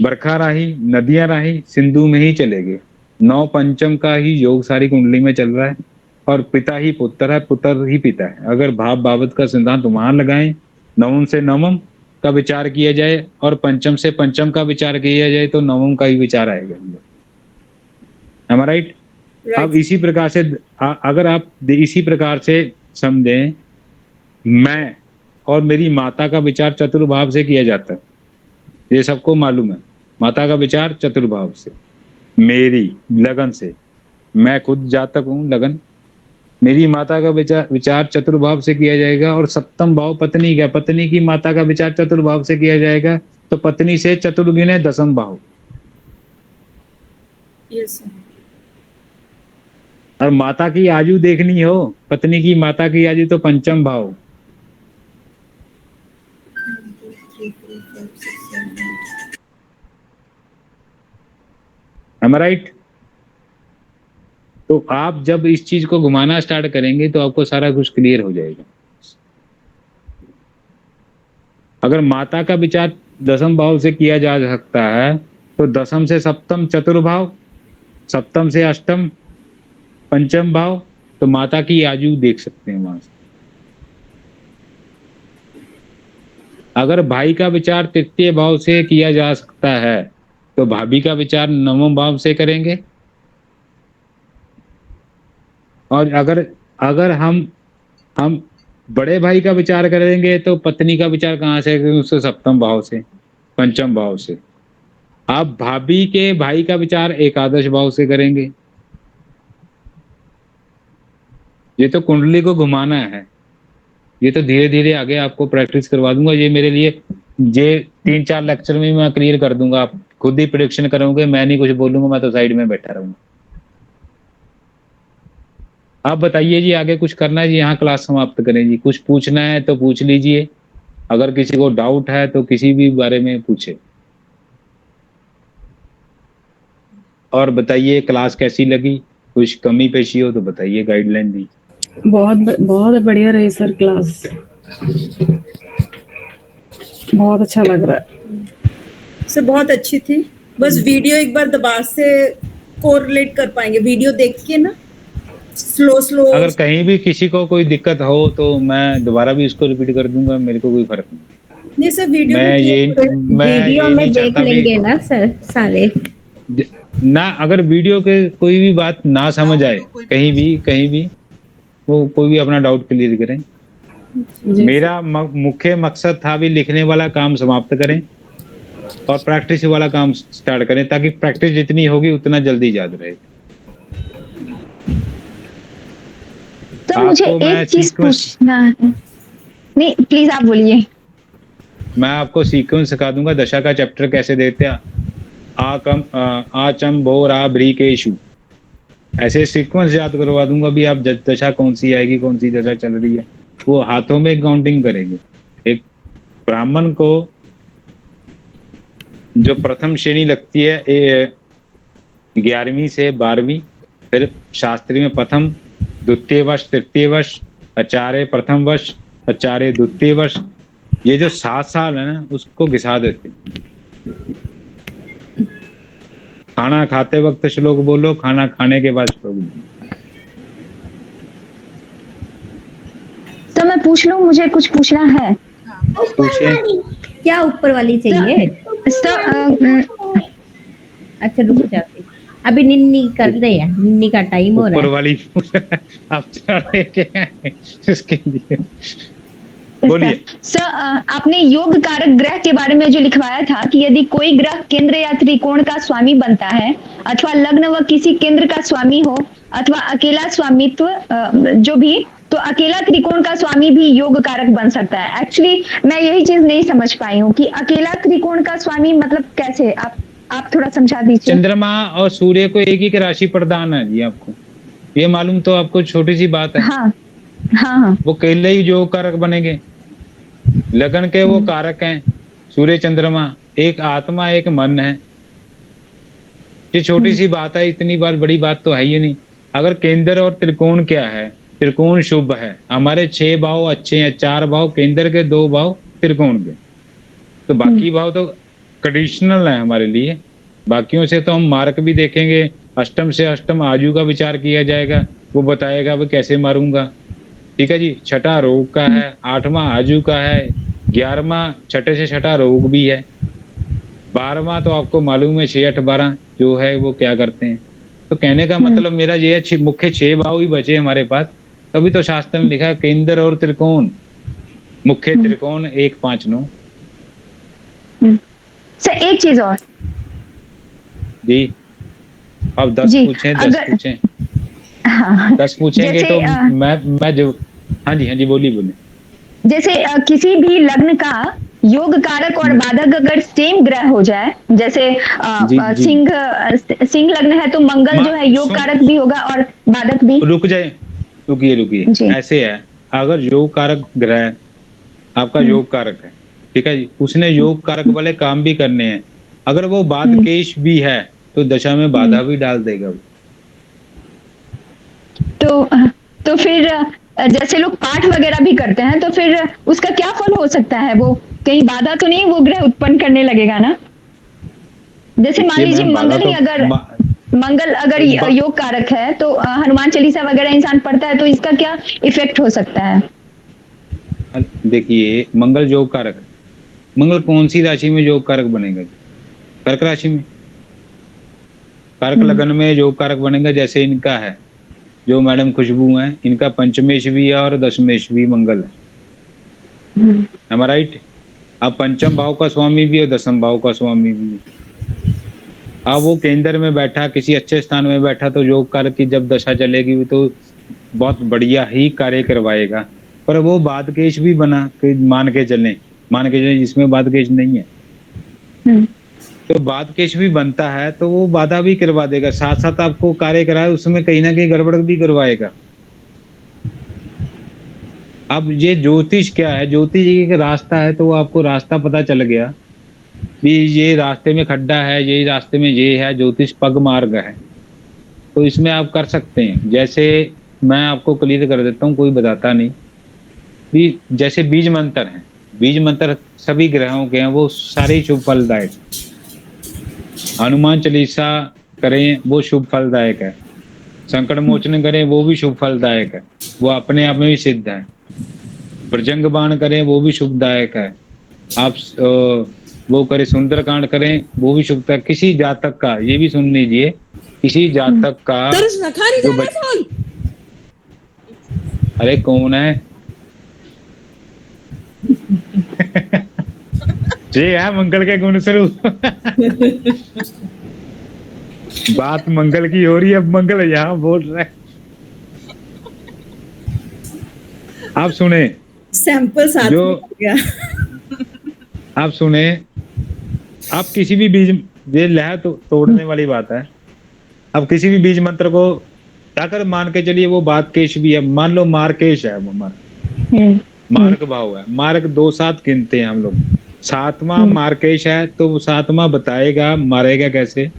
बरखा रही, नदियां रही, सिंधु में ही चले गए। 9 पंचम का ही योग सारी कुंडली में चल रहा है और पिता ही पुत्र है, पुत्र ही पिता है। अगर भाव भावत का सिद्धांत वहां लगाएं, नवम से नवम का विचार किया जाए और पंचम से पंचम का विचार किया जाए तो नवम का ही विचार आएगा। Am I right? अब इसी प्रकार से अगर आप इसी प्रकार से समझें, मैं और मेरी माता का विचार चतुर्भाव से किया जाता है, ये सबको मालूम है। माता का विचार चतुर्भाव से, मेरी लगन से, मैं खुद जातक हूँ लगन, मेरी माता का विचार चतुर्भाव से किया जाएगा और सप्तम भाव पत्नी का, पत्नी की माता का विचार चतुर्भाव से किया जाएगा, तो पत्नी से चतुर्गिने दसम भाव। Yes sir. और माता की आयु देखनी हो, पत्नी की माता की आयु तो पंचम भाव। Am I right? तो आप जब इस चीज को घुमाना स्टार्ट करेंगे तो आपको सारा कुछ क्लियर हो जाएगा। अगर माता का विचार दसम भाव से किया जा सकता है तो दसम से सप्तम चतुर्भाव, सप्तम से अष्टम पंचम भाव, तो माता की आयु देख सकते हैं वहां से। अगर भाई का विचार तृतीय भाव से किया जा सकता है तो भाभी का विचार नवम भाव से करेंगे। और अगर हम बड़े भाई का विचार करेंगे तो पत्नी का विचार कहाँ से करेंगे? उससे सप्तम भाव से, पंचम भाव से। आप भाभी के भाई का विचार एकादश भाव से करेंगे। ये तो कुंडली को घुमाना है, ये तो धीरे धीरे आगे आपको प्रैक्टिस करवा दूंगा। ये मेरे लिए ये 3-4 लेक्चर में मैं क्लियर कर दूंगा। आप खुद ही प्रेडिक्शन करोगे, मैं नहीं कुछ बोलूंगा, मैं तो साइड में बैठा रहूंगा। आप बताइए जी, आगे कुछ करना है जी? यहाँ क्लास समाप्त करें जी। कुछ पूछना है तो पूछ लीजिए, अगर किसी को डाउट है तो किसी भी बारे में पूछे। और बताइए क्लास कैसी लगी, कुछ कमी पेशी हो तो बताइए, गाइडलाइन दी। बहुत बढ़िया रही सर क्लास, बहुत अच्छा लग रहा है सर। बहुत अच्छी थी, बस वीडियो एक बार दोबारा से कोरिलेट कर पाएंगे, वीडियो देख के ना स्लो। अगर कहीं भी किसी को कोई दिक्कत हो तो मैं दोबारा भी इसको रिपीट कर दूंगा, मेरे को कोई फर्क नहीं सर। वीडियो वीडियो में देख लेंगे ना सर सारे ना। अगर वीडियो के कोई भी बात ना समझ आए कहीं भी वो कोई भी अपना डाउट क्लियर करें। मेरा मुख्य मकसद था भी लिखने वाला काम समाप्त करें और प्रैक्टिस वाला काम स्टार्ट करें, ताकि प्रैक्टिस जितनी होगी उतना जल्दी याद रहे। तो मुझे एक चीज पूछना है। नहीं प्लीज आप बोलिए। मैं आपको सीक्वेंस सिखा दूंगा, दशा का चैप्टर कैसे देते हैं। आचम भोर भ्रीकेशु, ऐसे सीक्वेंस याद करवा दूंगा भी। आप दशा कौन सी आएगी, कौन सी दशा चल रही है, वो हाथों में काउंटिंग करेंगे। एक ब्राह्मण को जो प्रथम श्रेणी लगती है 11वीं से 12वीं, फिर शास्त्री में प्रथम द्वितीय वर्ष, तृतीय वर्ष, आचार्य प्रथम वर्ष, आचार्य द्वितीय वर्ष, ये जो 7 साल है ना उसको घिसा देते। खाना खाते वक्त श्लोक बोलो, खाना खाने के बाद श्लोक बोलो। तो मैं पूछ लूं, मुझे कुछ पूछना है। पूछिए। क्या ऊपर वाली चाहिए? अच्छा रुक जाते, अभी निन्नी कर रहे हैं, निन्नी का टाइम हो रहा है। ऊपर वाली आप इसके लिए बोलिए। सर आपने योग कारक ग्रह के बारे में जो लिखवाया था कि यदि कोई ग्रह केंद्र या त्रिकोण का स्वामी बनता है अथवा लग्न व किसी केंद्र का स्वामी हो अथवा अकेला स्वामित्व जो भी, तो अकेला त्रिकोण का स्वामी भी योग कारक बन सकता है। एक्चुअली मैं यही चीज नहीं समझ पाई हूँ कि अकेला त्रिकोण का स्वामी मतलब कैसे, आप थोड़ा समझा दीजिए। चंद्रमा और सूर्य को एक ही राशि प्रदान है जी, आपको ये मालूम तो आपको छोटी सी बात है। हाँ हाँ हाँ। वो केले ही योग कारक बनेंगे। लगन के वो कारक हैं सूर्य चंद्रमा, एक आत्मा एक मन है। ये छोटी सी बात है, इतनी बार बड़ी बात तो है ही नहीं। अगर केंद्र और त्रिकोण क्या है, त्रिकोण शुभ है, हमारे 6 भाव अच्छे हैं, 4 भाव केंद्र के, 2 भाव त्रिकोण के, तो बाकी भाव तो कंडीशनल है हमारे लिए। बाकियों से तो हम मार्क भी देखेंगे। अष्टम से अष्टम आयु का विचार किया जाएगा, वो बताएगा वो कैसे मारूंगा। ठीक है जी। छठा रोग का है, 8वां आयु का है, 11वां छठे से छठा रोग भी है, 12वां तो आपको मालूम है 6, 8, 12 जो है वो क्या करते हैं। तो कहने का मतलब मेरा ये है मुख्य 6 भाव ही बचे हमारे पास। तभी तो शास्त्र में लिखा है केंद्र और त्रिकोण, मुख्य त्रिकोण 1, 5, 9। सर एक चीज और जी, अब 10 पूछें, 10 पूछें। हाँ, 10 पूछेंगे जैसे तो मैं जो हाँ जी बोलिए। जैसे किसी भी लग्न का योग कारक और बाधक अगर सेम ग्रह हो जाए, जैसे जी जी सिंह लग्न है तो मंगल जो है योग सुन कारक भी होगा और बाधक भी। रुक जाए, रुकिए जी। ऐसे है, अगर योग कारक ग्रह आपका हम्म, योग कारक है, ठीक है जी, उसने योग कारक वाले काम भी करने हैं, अगर वो हम्म, बाधकेश भी है तो दशा में हम्म। बाधा भी डाल देगा वो। तो फिर जैसे लोग पाठ वगैरह भी करते हैं तो फिर उसका क्या फल हो सकता है? वो कहीं बाधा तो नहीं वो ग्रह उत्पन्न करने लगेगा ना? जैसे मान देखिए लीजिए मैम, बाधा तो मंगल अगर योग कारक है तो हनुमान चालीसा वगैरह इंसान पढ़ता है तो इसका क्या इफेक्ट हो सकता है? देखिए मंगल योग कारक है, मंगल कौन सी राशि में योग कारक बनेगा? कर्क राशि में, कर्क लगन में योग कारक बनेगा। जैसे इनका है जो मैडम खुशबू है, इनका पंचमेश भी है और दशमेश भी मंगल है, am I right? अब पंचम भाव का स्वामी भी है, दसम भाव का स्वामी भी है। अब वो केंद्र में बैठा, किसी अच्छे स्थान में बैठा, तो योग कारक की जब दशा चलेगी तो बहुत बढ़िया ही कार्य करवाएगा। पर वो बाधकेश भी बना कि मान के चले जिसमें बाधकेश नहीं है, तो बाधकेश भी बनता है तो वो बाधा भी करवा देगा, साथ साथ आपको कार्य कराए उसमें कहीं ना कहीं गड़बड़ भी करवाएगा। अब ये ज्योतिष क्या है, ज्योतिष एक रास्ता है, तो वो आपको रास्ता पता चल गया कि ये रास्ते में खड्डा है, ये रास्ते में ये है, ज्योतिष पग मार्ग है, तो इसमें आप कर सकते हैं। जैसे मैं आपको क्लियर कर देता हूँ, कोई बताता नहीं कि जैसे बीज मंत्र है, बीज मंत्र सभी ग्रहों के हैं, वो सारे शुभ फलदायक। हनुमान चालीसा करें वो शुभ फलदायक है, संकट मोचन करें वो भी शुभ फलदायक है, वो अपने आप में भी सिद्ध है। प्रजंग बाण करें वो भी शुभदायक है। आप वो करें, सुंदरकांड करें वो भी शुभ है। किसी जातक का, ये भी सुन लीजिए, किसी जातक का जो अरे कौन है ये है मंगल के गुण स्वरूप बात मंगल की हो रही है, अब मंगल यहाँ बोल रहा है। आप सुने सैंपल साथ जो में गया। आप सुने, आप किसी भी बीज, ये लहर तो तोड़ने वाली बात है। अब किसी भी बीज मंत्र को अगर मान के चलिए वो बाधकेश भी है, मान लो मार्केश है, वो मार्क भाव है, मार्क 2 7 गिनते हैं हम लोग, 7वां मार्केश है, तो वो 7वां बताएगा मारेगा कैसे,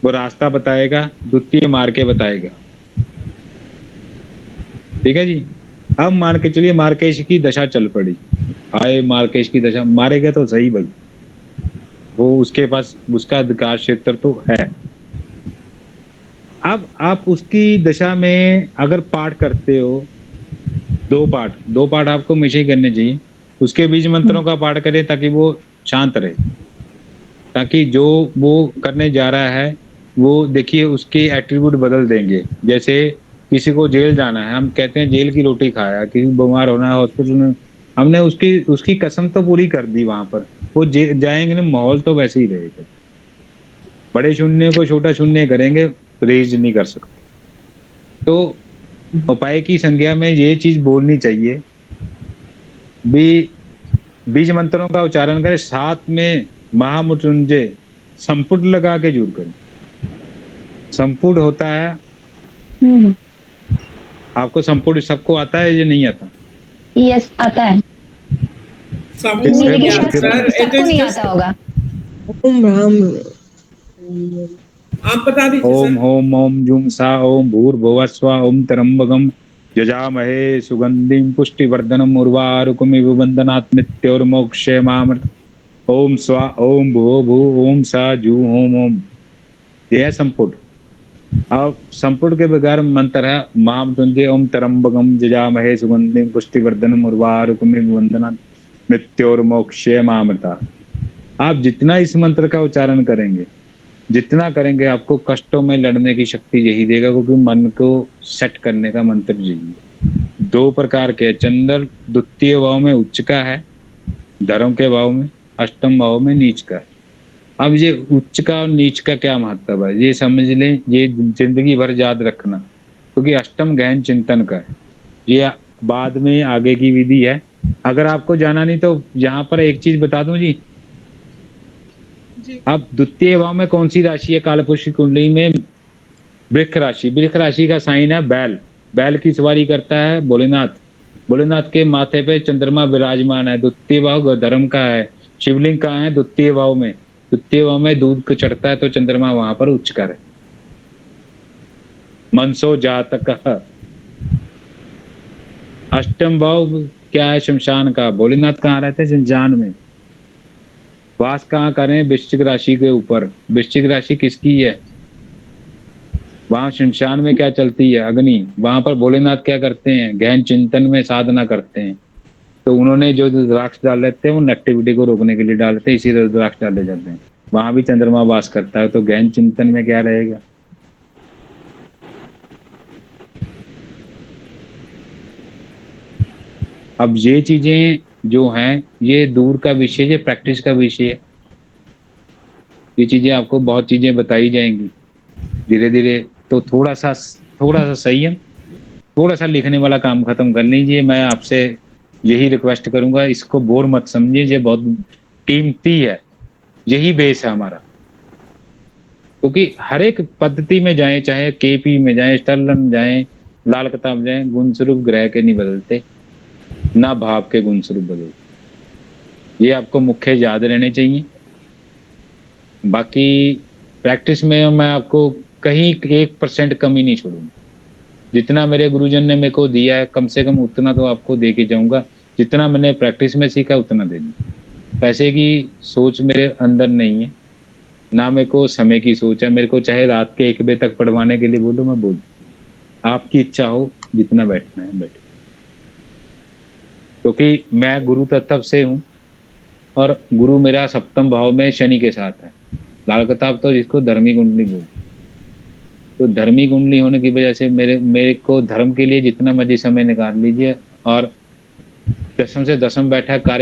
वो रास्ता बताएगा, द्वितीय मार के बताएगा। ठीक है जी। अब मान के चलिए मार्केश की दशा चल पड़ी, आए मार्केश की दशा, मारेगा तो सही भाई, वो उसके पास उसका अधिकार क्षेत्र तो है। अब आप उसकी दशा में अगर पाठ करते हो, 2 पाठ आपको हमेशा ही करने चाहिए। उसके बीज मंत्रों का पाठ करें ताकि वो शांत रहे, ताकि जो वो करने जा रहा है वो देखिए उसके एट्रीब्यूट बदल देंगे। जैसे किसी को जेल जाना है, हम कहते हैं जेल की रोटी खाया, किसी को बीमार होना है हॉस्पिटल में, हमने उसकी कसम तो पूरी कर दी, वहां पर वो जाएंगे ना, माहौल तो वैसे ही रहेगा। बड़े शून्य को छोटा शून्य करेंगे, रेज नहीं कर सकते। तो उपाय की संज्ञा में ये चीज बोलनी चाहिए भी, बीज मंत्रों का उच्चारण करें, साथ में महामृत्युंजय संपुट लगा के जरूर करें। संपुट होता है, आपको संपुट सबको आता है, ये नहीं आता? यस, आता है। सबको नहीं आता होगा। ओम राम, आप बता दीजिए। ओम ओम ओम जुम सा ओम भूर्भुवः स्वः ओम त्र्यंबकं यजामहे सुगंधिं पुष्टिवर्धनम् उर्वारुकमिव बन्धनात् मृत्योर्मोक्षयमामृत। ओम स्वा ओम भुवो भू ओम सा जू ओम ओम। यह है संपुट। अब संपुट के बगैर मंत्र है महामृत्युंजय ओम त्र्यंबकं यजामहे सुगंधिं पुष्टिवर्धनम् उर्वारुकमिव बन्धनात् मृत्योर्मोक्षयमामृत। आप जितना इस मंत्र का उच्चारण करेंगे, जितना करेंगे, आपको कष्टों में लड़ने की शक्ति यही देगा, क्योंकि मन को सेट करने का मंत्र यही है। 2 प्रकार के, चंद्र द्वितीय भाव में उच्च का है, धर्म के भाव में, अष्टम भाव में नीच का है। अब ये उच्च का और नीच का क्या महत्व है, ये समझ लें, ये जिंदगी भर याद रखना। क्योंकि अष्टम गहन चिंतन का है। ये बाद में आगे की विधि है। अगर आपको जाना नहीं तो यहाँ पर एक चीज बता दूं जी। अब द्वितीय भाव में कौन सी राशि है कालपुरुष की कुंडली में? वृक्ष राशि। वृक्ष राशि का साइन है बैल। बैल की सवारी करता है भोलेनाथ। भोलेनाथ के माथे पे चंद्रमा विराजमान है। द्वितीय भाव धर्म का है। शिवलिंग कहाँ है? द्वितीय भाव में। द्वितीय भाव में दूध को चढ़ता है तो चंद्रमा वहां पर उच्च कर है। मनसो जातक। अष्टम भाव क्या है? शमशान का। भोलेनाथ कहाँ रहते हैं? शमशान में। वास कहाँ करें? वृश्चिक राशि के ऊपर। वृश्चिक राशि किसकी है? वहां शमशान में क्या चलती है? अग्नि। वहां पर भोलेनाथ क्या करते हैं? गहन चिंतन में साधना करते हैं। तो उन्होंने जो रुद्राक्ष डाल देते हैं वो नेगेटिविटी को रोकने के लिए डालते हैं, इसीलिए रुद्राक्ष डाले जाते हैं। वहां भी चंद्रमा वास करता है, तो गहन चिंतन में क्या रहेगा? अब ये चीजें जो हैं ये दूर का विषय, ये प्रैक्टिस का विषय है। ये चीजें आपको बहुत चीजें बताई जाएंगी धीरे धीरे। तो थोड़ा सा संयम, थोड़ा सा लिखने वाला काम खत्म कर लीजिए। मैं आपसे यही रिक्वेस्ट करूंगा, इसको बोर मत समझिए, ये बहुत कीमती है। यही बेस है हमारा। क्योंकि हर एक पद्धति में जाएं, चाहे केपी में जाएं, स्टर्लन जाएं, लाल किताब जाएं, गुण स्वरूप ग्रह के नहीं बदलते, ना भाव के गुण स्वरूप बदलते। ये आपको मुख्य याद रहने चाहिए। बाकी प्रैक्टिस में मैं आपको कहीं 1% कमी नहीं छोड़ूंगा। जितना मेरे गुरुजन ने मेरे को दिया है कम से कम उतना तो आपको दे के जाऊंगा। जितना मैंने प्रैक्टिस में सीखा उतना दे दूंगा। पैसे की सोच मेरे अंदर नहीं है, ना मेरे को समय की सोच है। मेरे को चाहे रात के 1 बजे तक पढ़वाने के लिए बोलो, मैं बोल। आपकी इच्छा हो जितना बैठना है बैठे। क्योंकि मैं गुरु तत्व से हूँ और गुरु मेरा सप्तम भाव में शनि के साथ है। लाल किताब तो जिसको धर्मी कुंडली बोलते, तो धर्मी कुंडली होने की वजह से मेरे को धर्म के लिए जितना मर्जी समय निकाल लीजिए। और 10 से 10 बैठा कार्य